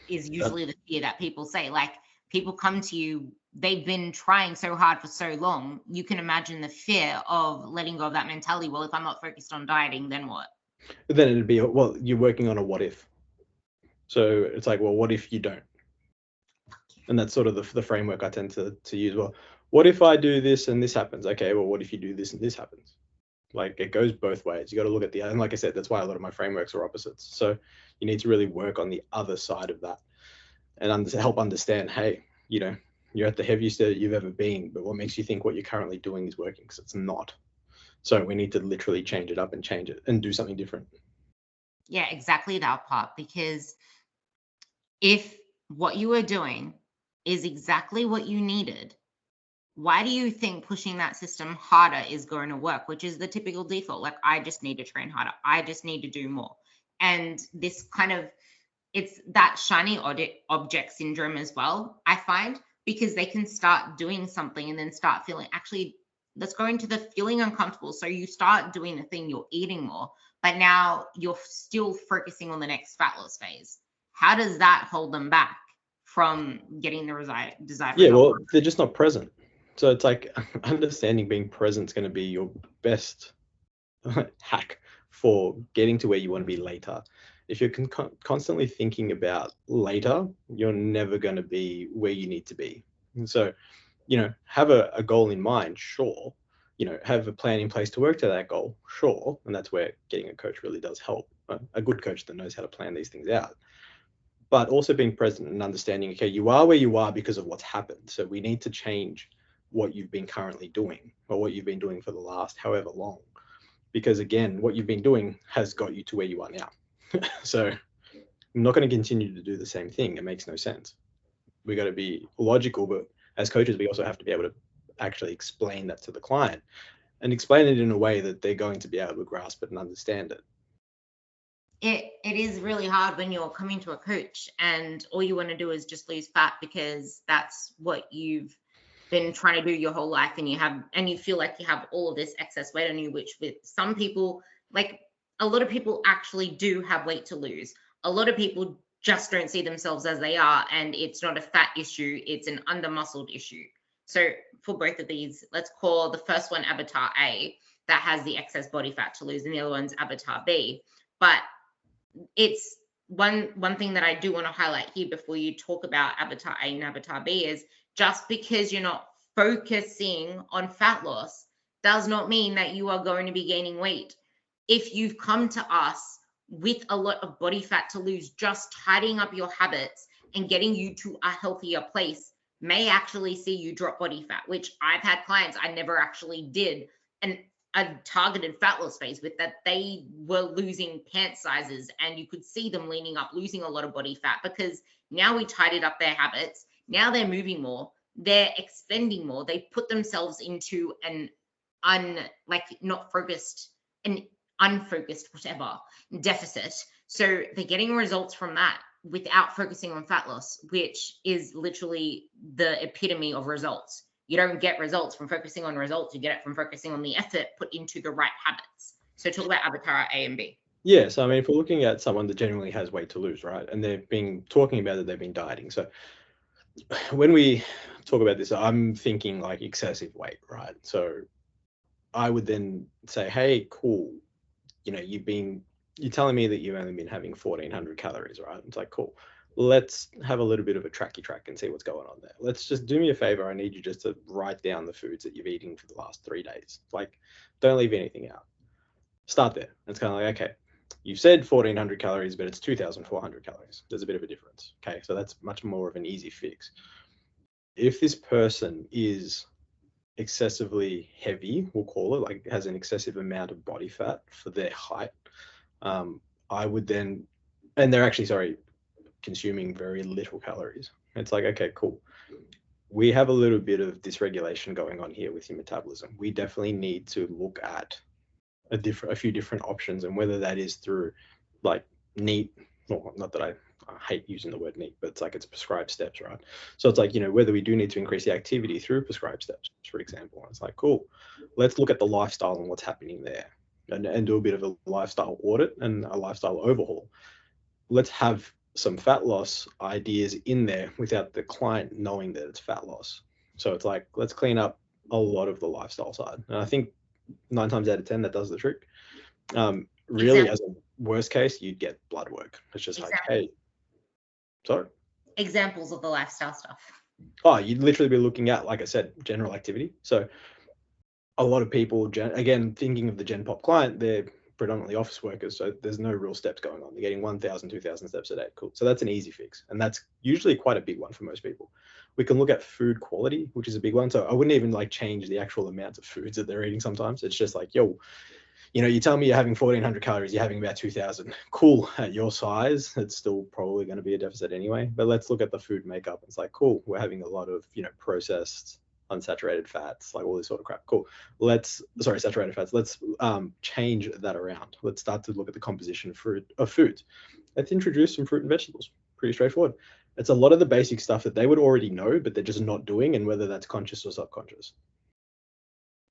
Is usually the fear that people say. Like, people come to you, they've been trying so hard for so long. You can imagine the fear of letting go of that mentality. Well, if I'm not focused on dieting, then what? But then it'd be, well, you're working on a what if. So it's like, well, what if you don't? And that's sort of the framework I tend to use. Well, what if I do this and this happens? Okay, well, what if you do this and this happens? Like, it goes both ways. You got to look at and like I said, that's why a lot of my frameworks are opposites. So you need to really work on the other side of that and help understand, hey, you're at the heaviest that you've ever been, but what makes you think what you're currently doing is working? Because it's not. So we need to literally change it up and change it and do something different. Yeah, exactly that part. Because if what you were doing is exactly what you needed, why do you think pushing that system harder is going to work? Which is the typical default. Like, I just need to train harder. I just need to do more. And this it's that shiny object syndrome as well, I find, because they can start doing something and then start feeling, actually, let's go into the feeling uncomfortable. So you start doing the thing, you're eating more, but now you're still focusing on the next fat loss phase. How does that hold them back from getting the desired Yeah, result? well, they're just not present. So it's like, understanding being present is going to be your best hack for getting to where you want to be later. If you're constantly thinking about later, you're never going to be where you need to be. And so, have a goal in mind, sure. Have a plan in place to work to that goal, sure. And that's where getting a coach really does help. A good coach that knows how to plan these things out. But also being present and understanding, okay, you are where you are because of what's happened. So we need to change what you've been currently doing, or what you've been doing for the last however long. Because again, what you've been doing has got you to where you are now. So I'm not going to continue to do the same thing. It makes no sense. We got to be logical, but as coaches, we also have to be able to actually explain that to the client and explain it in a way that they're going to be able to grasp it and understand it. it is really hard when you're coming to a coach and all you want to do is just lose fat because that's what you've been trying to do your whole life, and you feel like you have all of this excess weight on you, which with some people, like a lot of people actually do have weight to lose. A lot of people just don't see themselves as they are, and it's not a fat issue, it's an under muscled issue. So for both of these, let's call the first one Avatar A, that has the excess body fat to lose, and the other one's Avatar B. But it's one thing that I do want to highlight here before you talk about Avatar A and Avatar B is just because you're not focusing on fat loss does not mean that you are going to be gaining weight. If you've come to us with a lot of body fat to lose, just tidying up your habits and getting you to a healthier place may actually see you drop body fat, which I've had clients I never actually did a targeted fat loss phase with, that they were losing pant sizes and you could see them leaning up, losing a lot of body fat, because now we tidied up their habits. Now they're moving more, they're expending more, they put themselves into an unfocused, whatever, deficit. So they're getting results from that without focusing on fat loss, which is literally the epitome of results. You don't get results from focusing on results. You get it from focusing on the effort put into the right habits. So talk about Avatar A and B. Yeah, so I mean, if we're looking at someone that genuinely has weight to lose, right, and they've been talking about that they've been dieting. So when we talk about this, I'm thinking like excessive weight, right? So I would then say, hey, cool, you're telling me that you've only been having 1,400 calories, right? It's like, cool. Let's have a little bit of a tracky track and see what's going on there. Let's just do me a favor. I need you just to write down the foods that you've eaten for the last 3 days. Like, don't leave anything out. Start there. It's kind of like, okay, you've said 1,400 calories, but it's 2,400 calories. There's a bit of a difference. Okay, so that's much more of an easy fix. If this person is excessively heavy, we'll call it, like has an excessive amount of body fat for their height, I would then, and they're actually, consuming very little calories. It's like, okay, cool. We have a little bit of dysregulation going on here with your metabolism. We definitely need to look at a few different options, and whether that is through like NEAT, well, not that I hate using the word NEAT, but it's like it's prescribed steps, right? So it's like, whether we do need to increase the activity through prescribed steps, for example. It's like, cool, let's look at the lifestyle and what's happening there, and do a bit of a lifestyle audit and a lifestyle overhaul. Let's have some fat loss ideas in there without the client knowing that it's fat loss. So it's like, let's clean up a lot of the lifestyle side. And I think 9 times out of 10, that does the trick. Really, exactly. As a worst case, you'd get blood work. It's just exactly. Like, hey, sorry? Examples of the lifestyle stuff. Oh, you'd literally be looking at, like I said, general activity. So a lot of people, again, thinking of the Gen Pop client, they're predominantly office workers, so there's no real steps going on. They're getting 1,000, 2,000 steps a day. Cool. So that's an easy fix, and that's usually quite a big one for most people. We can look at food quality, which is a big one. So I wouldn't even like change the actual amount of foods that they're eating sometimes. It's just like, yo, you tell me you're having 1,400 calories, you're having about 2,000. Cool. At your size, it's still probably going to be a deficit anyway. But let's look at the food makeup. It's like, cool, we're having a lot of, processed, unsaturated fats, like all this sort of crap. Cool. Saturated fats. Let's change that around. Let's start to look at the composition of foods. Let's introduce some fruit and vegetables. Pretty straightforward. It's a lot of the basic stuff that they would already know, but they're just not doing, and whether that's conscious or subconscious.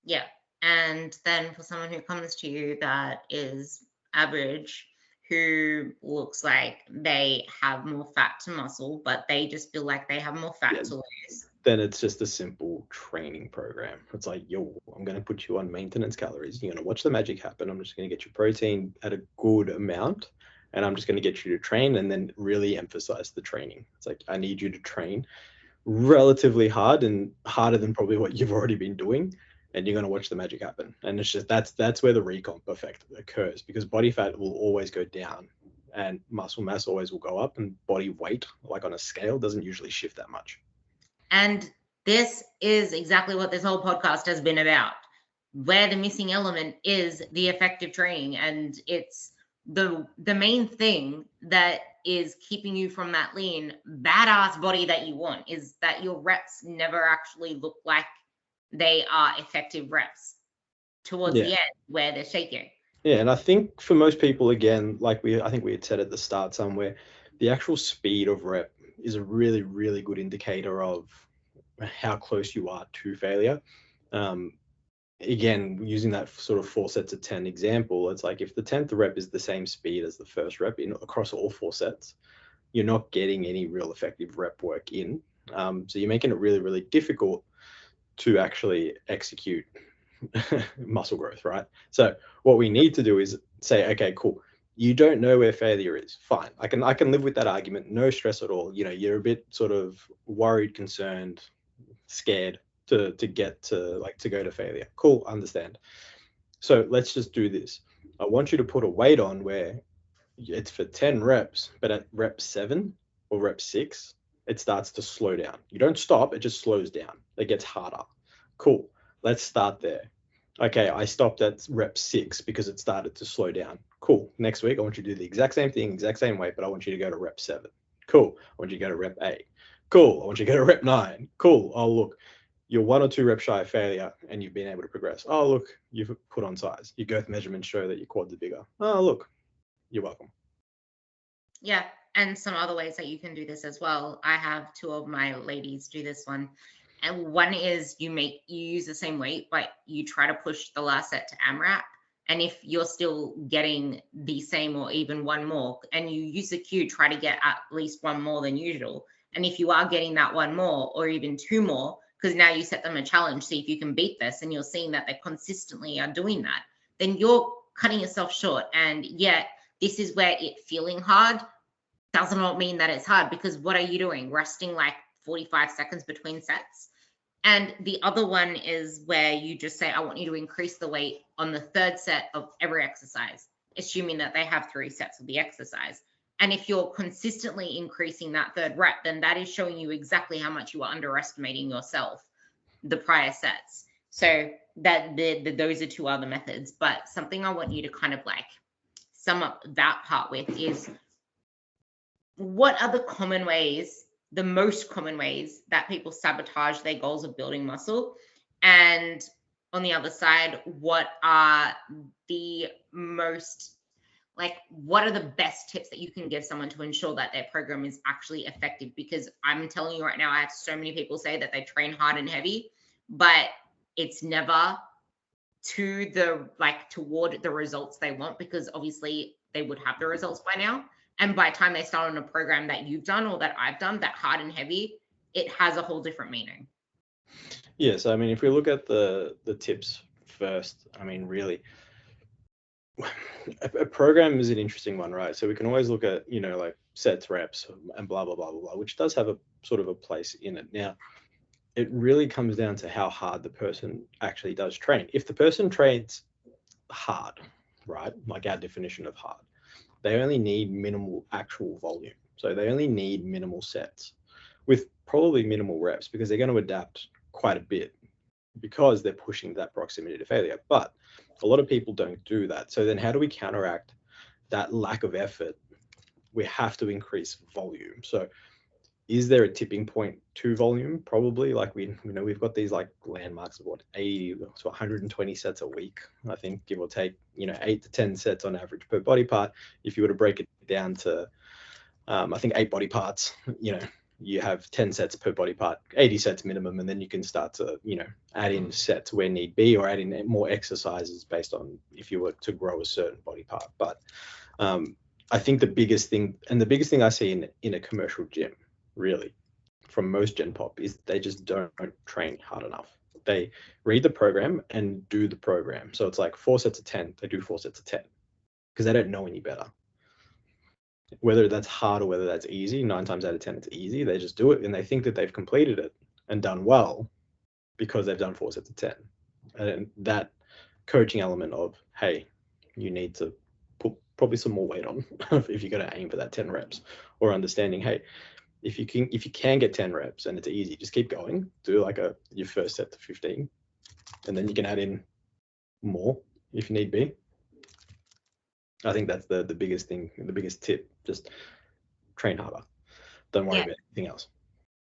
Yeah. And then for someone who comes to you that is average, who looks like they have more fat to muscle, but they just feel like they have more fat to lose, then it's just a simple training program. It's like, yo, I'm going to put you on maintenance calories. You're going to watch the magic happen. I'm just going to get your protein at a good amount, and I'm just going to get you to train, and then really emphasize the training. It's like, I need you to train relatively hard, and harder than probably what you've already been doing, and you're going to watch the magic happen. And it's just, that's where the recomp effect occurs, because body fat will always go down and muscle mass always will go up, and body weight, like on a scale, doesn't usually shift that much. And this is exactly what this whole podcast has been about, where the missing element is the effective training. And it's the main thing that is keeping you from that lean, badass body that you want, is that your reps never actually look like they are effective reps towards the end where they're shaking. Yeah, and I think for most people, again, like I think we had said at the start somewhere, the actual speed of rep is a really, really good indicator of how close you are to failure. Again, using that sort of 4 sets of 10 example, it's like if the 10th rep is the same speed as the first rep across all 4 sets, you're not getting any real effective rep work in. So you're making it really, really difficult to actually execute muscle growth, right? So what we need to do is say, okay, cool. You don't know where failure is. Fine. I can live with that argument. No stress at all. You know, you're a bit sort of worried, concerned, scared to get to go to failure. Cool, understand. So let's just do this. I want you to put a weight on where it's for 10 reps, but at rep 7 or rep 6, it starts to slow down. You don't stop, it just slows down. It gets harder. Cool. Let's start there. Okay, I stopped at rep 6 because it started to slow down. Cool. Next week, I want you to do the exact same thing, exact same weight, but I want you to go to rep 7. Cool. I want you to go to rep 8. Cool. I want you to go to rep 9. Cool. Oh, look, you're 1 or 2 reps shy of failure and you've been able to progress. Oh, look, you've put on size. Your girth measurements show that your quads are bigger. Oh, look, you're welcome. Yeah, and some other ways that you can do this as well. I have two of my ladies do this one. And one is you use the same weight, but you try to push the last set to AMRAP. And if you're still getting the same or even one more, and you use the cue, try to get at least one more than usual. And if you are getting that one more or even two more, because now you set them a challenge, see if you can beat this, and you're seeing that they consistently are doing that, then you're cutting yourself short. And yet, this is where it feeling hard does not mean that it's hard, because what are you doing? Resting like 45 seconds between sets. And the other one is where you just say, I want you to increase the weight on the third set of every exercise, assuming that they have 3 sets of the exercise. And if you're consistently increasing that third rep, then that is showing you exactly how much you are underestimating yourself the prior sets. So that those are 2 other methods. But something I want you to kind of like sum up that part with is, what are the most common ways that people sabotage their goals of building muscle? And on the other side, what are the best tips that you can give someone to ensure that their program is actually effective? Because I'm telling you right now, I have so many people say that they train hard and heavy, but it's never toward the results they want, because obviously they would have the results by now. And by the time they start on a program that you've done or that I've done, that hard and heavy, it has a whole different meaning. Yeah, so I mean, if we look at the tips first, I mean, really, a program is an interesting one, right? So we can always look at, like sets, reps, and blah, blah, blah, blah, blah, which does have a sort of a place in it. Now, it really comes down to how hard the person actually does train. If the person trains hard, right, like our definition of hard, they only need minimal actual volume. So they only need minimal sets with probably minimal reps, because they're going to adapt quite a bit because they're pushing that proximity to failure. But a lot of people don't do that. So then how do we counteract that lack of effort? We have to increase volume. So is there a tipping point to volume? Probably. Like we've got these like landmarks of 80 to 120 sets a week, I think, give or take, 8 to 10 sets on average per body part. If you were to break it down to I think 8 body parts, you have 10 sets per body part, 80 sets minimum, and then you can start to, add in sets where need be, or add in more exercises based on if you were to grow a certain body part. But I think the biggest thing I see in a commercial gym, really, from most Gen Pop, is they just don't train hard enough. They read the program and do the program. So it's like 4 sets of 10, they do 4 sets of 10 because they don't know any better. Whether that's hard or whether that's easy, 9 times out of 10 it's easy. They just do it and they think that they've completed it and done well because they've done 4 sets of 10. And that coaching element of, hey, you need to put probably some more weight on if you're going to aim for that 10 reps, or understanding, hey, if you can get 10 reps and it's easy, just keep going. Do like your first set to 15, and then you can add in more if need be. I think that's the biggest thing, the biggest tip. Just train harder. Don't worry about anything else.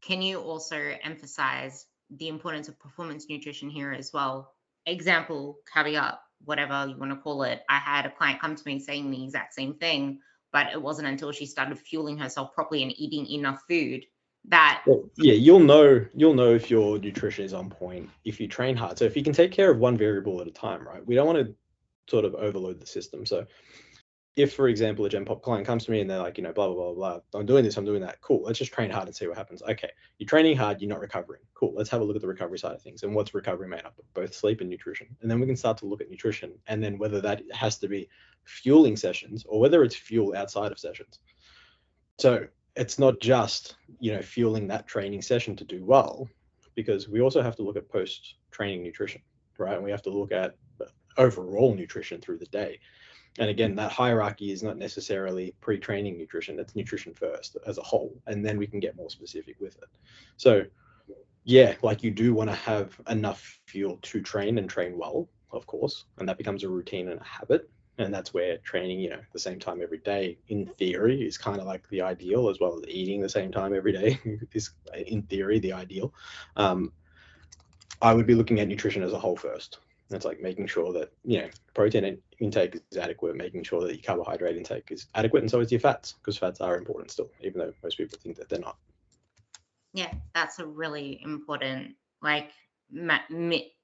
Can you also emphasize the importance of performance nutrition here as well? Example, caveat, whatever you want to call it. I had a client come to me saying the exact same thing, but it wasn't until she started fueling herself properly and eating enough food that. Well, yeah, you'll know if your nutrition is on point if you train hard. So if you can take care of one variable at a time, right? We don't want to sort of overload the system. So if, for example, a Gen Pop client comes to me and they're like, blah, blah, blah, blah, I'm doing this, I'm doing that. Cool. Let's just train hard and see what happens. Okay. You're training hard. You're not recovering. Cool. Let's have a look at the recovery side of things. And what's recovery made up of? Both sleep and nutrition. And then we can start to look at nutrition, and then whether that has to be fueling sessions or whether it's fuel outside of sessions. So it's not just, fueling that training session to do well, because we also have to look at post-training nutrition, right? And we have to look at overall nutrition through the day. And again, that hierarchy is not necessarily pre-training nutrition. It's nutrition first as a whole, and then we can get more specific with it. So yeah, like you do want to have enough fuel to train and train well, of course, and that becomes a routine and a habit. And that's where training, the same time every day, in theory, is kind of like the ideal, as well as eating the same time every day is, in theory, the ideal. I would be looking at nutrition as a whole first. It's like making sure that, protein intake is adequate, making sure that your carbohydrate intake is adequate, and so is your fats, because fats are important still, even though most people think that they're not. Yeah, that's a really important, like,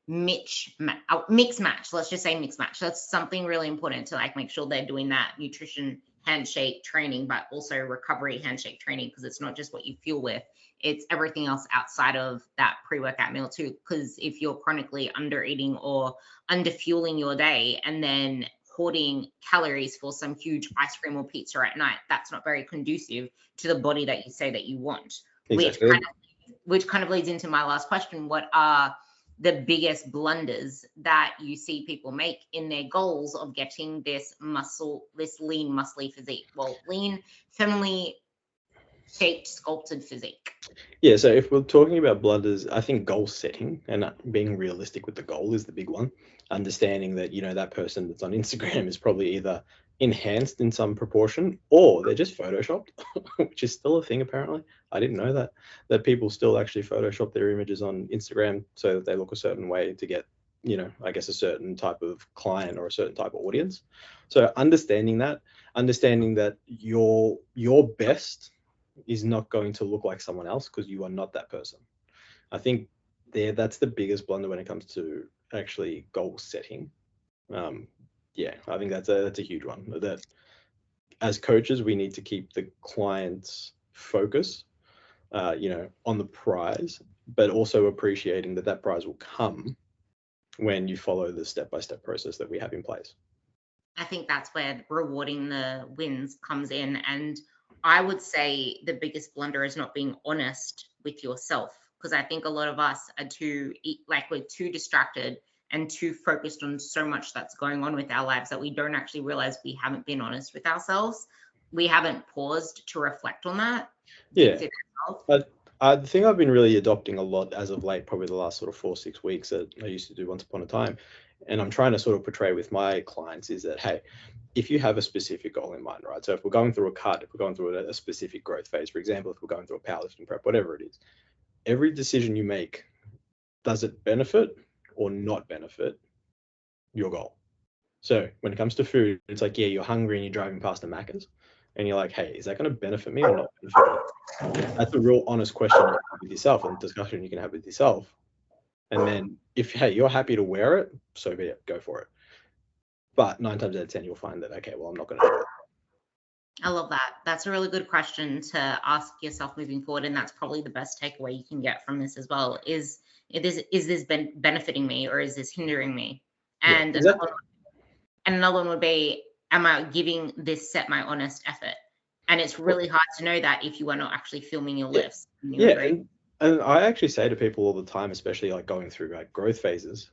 mix match. Let's just say mix match. That's something really important to like make sure they're doing that nutrition handshake training, but also recovery handshake training, because it's not just what you fuel with, it's everything else outside of that pre-workout meal too. Because if you're chronically under eating or under fueling your day and then hoarding calories for some huge ice cream or pizza at night, that's not very conducive to the body that you say that you want. Exactly. Which kind of leads into my last question. What are the biggest blunders that you see people make in their goals of getting this lean, muscly physique? Well, lean, feminine shaped, sculpted physique. Yeah, so if we're talking about blunders, I think goal setting and being realistic with the goal is the big one. Understanding that, that person that's on Instagram is probably either enhanced in some proportion or they're just photoshopped, which is still a thing apparently. I didn't know that people still actually Photoshop their images on Instagram so that they look a certain way to get, I guess a certain type of client or a certain type of audience. So understanding that your best is not going to look like someone else, because you are not that person. I think that's the biggest blunder when it comes to actually goal setting. Yeah, I think that's a huge one. That as coaches, we need to keep the client's focus, on the prize, but also appreciating that prize will come when you follow the step-by-step process that we have in place. I think that's where rewarding the wins comes in. And I would say the biggest blunder is not being honest with yourself, because I think a lot of us are we're too distracted and too focused on so much that's going on with our lives that we don't actually realize we haven't been honest with ourselves. We haven't paused to reflect on that. Yeah. The thing I've been really adopting a lot as of late, probably the last sort of 4-6 weeks, that I used to do once upon a time, and I'm trying to sort of portray with my clients, is that, hey, if you have a specific goal in mind, right? So if we're going through a cut, if we're going through a specific growth phase, for example, if we're going through a powerlifting prep, whatever it is, every decision you make, does it benefit or not benefit your goal? So when it comes to food, it's like, yeah, you're hungry and you're driving past the Macca's, and you're like, hey, is that going to benefit me or not benefit me? That's a real honest question to have with yourself, and discussion you can have with yourself. And then if, hey, you're happy to wear it, so be it, go for it. But 9 times out of 10, you'll find that, okay, well, I'm not going to do it. I love that. That's a really good question to ask yourself moving forward. And that's probably the best takeaway you can get from this as well, is this benefiting me or is this hindering me? And yeah, exactly. another one would be, am I giving this set my honest effort? And it's really hard to know that if you are not actually filming your lifts. Yeah, and I actually say to people all the time, especially like going through like growth phases,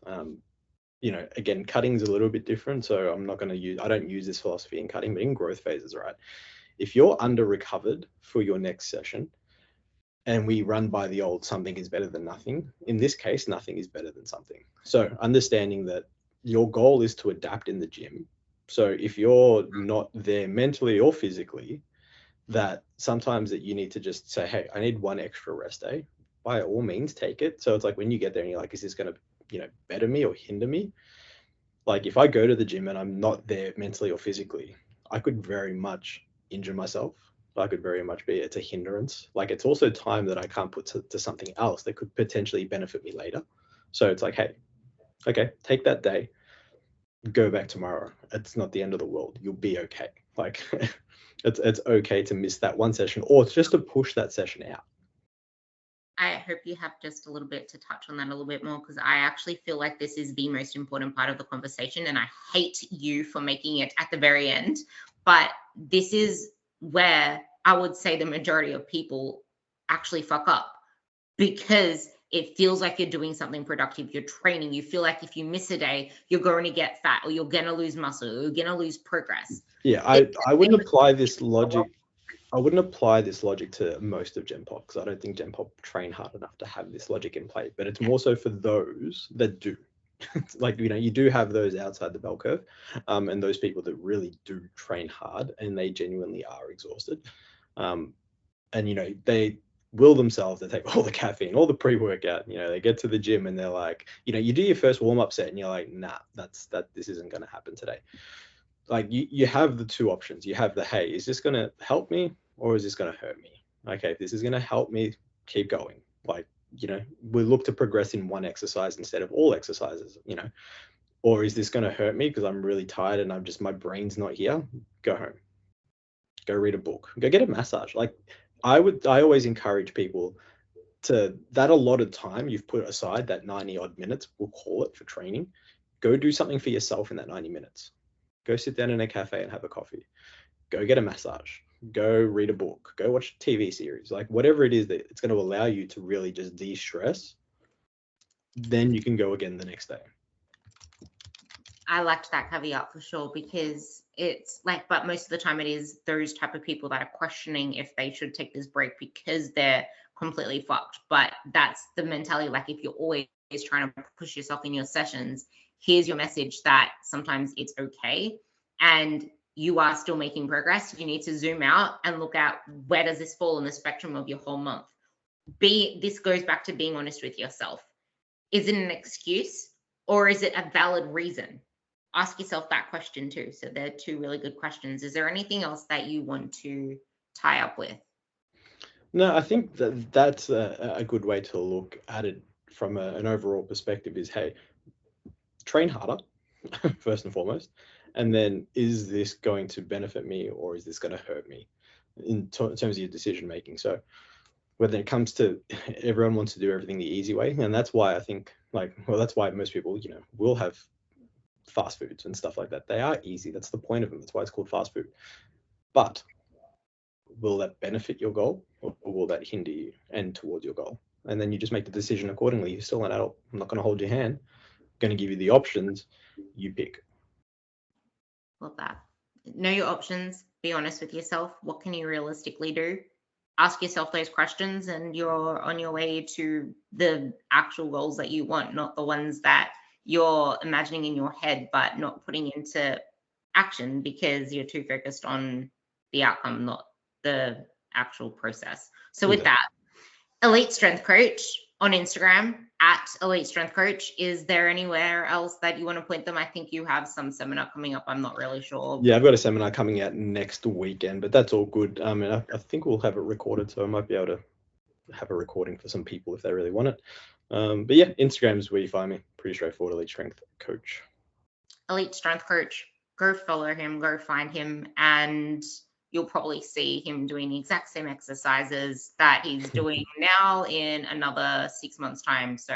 again, cutting's a little bit different. So I don't use this philosophy in cutting, but in growth phases, right? If you're under recovered for your next session, and we run by the old something is better than nothing, in this case, nothing is better than something. So understanding that your goal is to adapt in the gym. So if you're not there mentally or physically, that sometimes that you need to just say, hey, I need one extra rest day, by all means take it. So it's like when you get there and you're like, is this going to better me or hinder me? Like if I go to the gym and I'm not there mentally or physically, I could very much injure myself. I could very much be, it's a hindrance. Like it's also time that I can't put to something else that could potentially benefit me later. So it's like, hey, okay, take that day, go back tomorrow. It's not the end of the world. You'll be okay. Like it's okay to miss that one session or just to push that session out. I hope you have just a little bit to touch on that a little bit more, because I actually feel like this is the most important part of the conversation, and I hate you for making it at the very end. But this is where I would say the majority of people actually fuck up, because it feels like you're doing something productive. You're training. You feel like if you miss a day, you're going to get fat, or you're going to lose muscle, or you're going to lose progress. Yeah, I wouldn't apply this logic. I wouldn't apply this logic to most of Gen Pop, because I don't think Gen Pop train hard enough to have this logic in play. But it's more so for those that do. Like, you know, you do have those outside the bell curve, and those people that really do train hard and they genuinely are exhausted. And, you know, they will themselves, they take all the caffeine, all the pre-workout, you know, they get to the gym and they're like, you know, you do your first warm-up set and you're like, nah, this isn't going to happen today. Like you have the two options. You have the, hey, is this going to help me or is this going to hurt me? Okay, if this is going to help me, keep going. Like, you know, we look to progress in one exercise instead of all exercises, you know. Or is this going to hurt me because I'm really tired and I'm just, my brain's not here? Go home. Go read a book. Go get a massage. Like I always encourage people to, that allotted time you've put aside, that 90 odd minutes, we'll call it, for training, go do something for yourself in that 90 minutes. Go sit down in a cafe and have a coffee. Go get a massage. Go read a book. Go watch a TV series. Like whatever it is that it's going to allow you to really just de-stress, then you can go again the next day. I liked that caveat for sure, because it's like, but most of the time it is those type of people that are questioning if they should take this break because they're completely fucked. But that's the mentality. Like if you're always trying to push yourself in your sessions, here's your message that sometimes it's okay and you are still making progress. You need to zoom out and look at where does this fall in the spectrum of your whole month. This goes back to being honest with yourself. Is it an excuse or is it a valid reason? Ask yourself that question too. So they're two really good questions. Is there anything else that you want to tie up with? No, I think that's a good way to look at it from an overall perspective is, hey, train harder, first and foremost. And then is this going to benefit me or is this going to hurt me in terms of your decision making? So when it comes to, everyone wants to do everything the easy way. And that's why I think, like, well, that's why most people, you know, will have fast foods and stuff like that. They are easy. That's the point of them. That's why it's called fast food. But will that benefit your goal or will that hinder you and towards your goal? And then you just make the decision accordingly. You're still an adult. I'm not going to hold your hand. I'm going to give you the options. You pick. Love that. Know your options. Be honest with yourself. What can you realistically do? Ask yourself those questions and you're on your way to the actual goals that you want, not the ones that you're imagining in your head but not putting into action because you're too focused on the outcome, not the actual process. So with that, Elite Strength Coach on Instagram at Elite Strength Coach. Is there anywhere else that you want to point them? I think you have some seminar coming up. I'm not really sure. Yeah, I've got a seminar coming out next weekend, but that's all good. And I think we'll have it recorded, so I might be able to have a recording for some people if they really want it. But yeah, Instagram is where you find me. Pretty straightforward, Elite Strength Coach. Elite Strength Coach. Go follow him, go find him, and you'll probably see him doing the exact same exercises that he's doing now in another 6 months' time. So,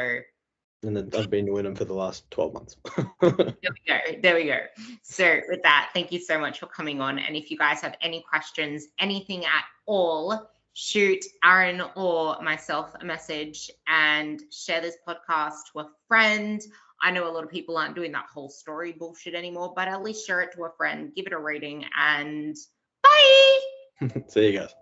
and then I've been doing them for the last 12 months. There we go. So with that, thank you so much for coming on. And if you guys have any questions, anything at all, shoot Aaron or myself a message and share this podcast to a friend. I know a lot of people aren't doing that whole story bullshit anymore, but at least share it to a friend, give it a rating, and bye. See you guys.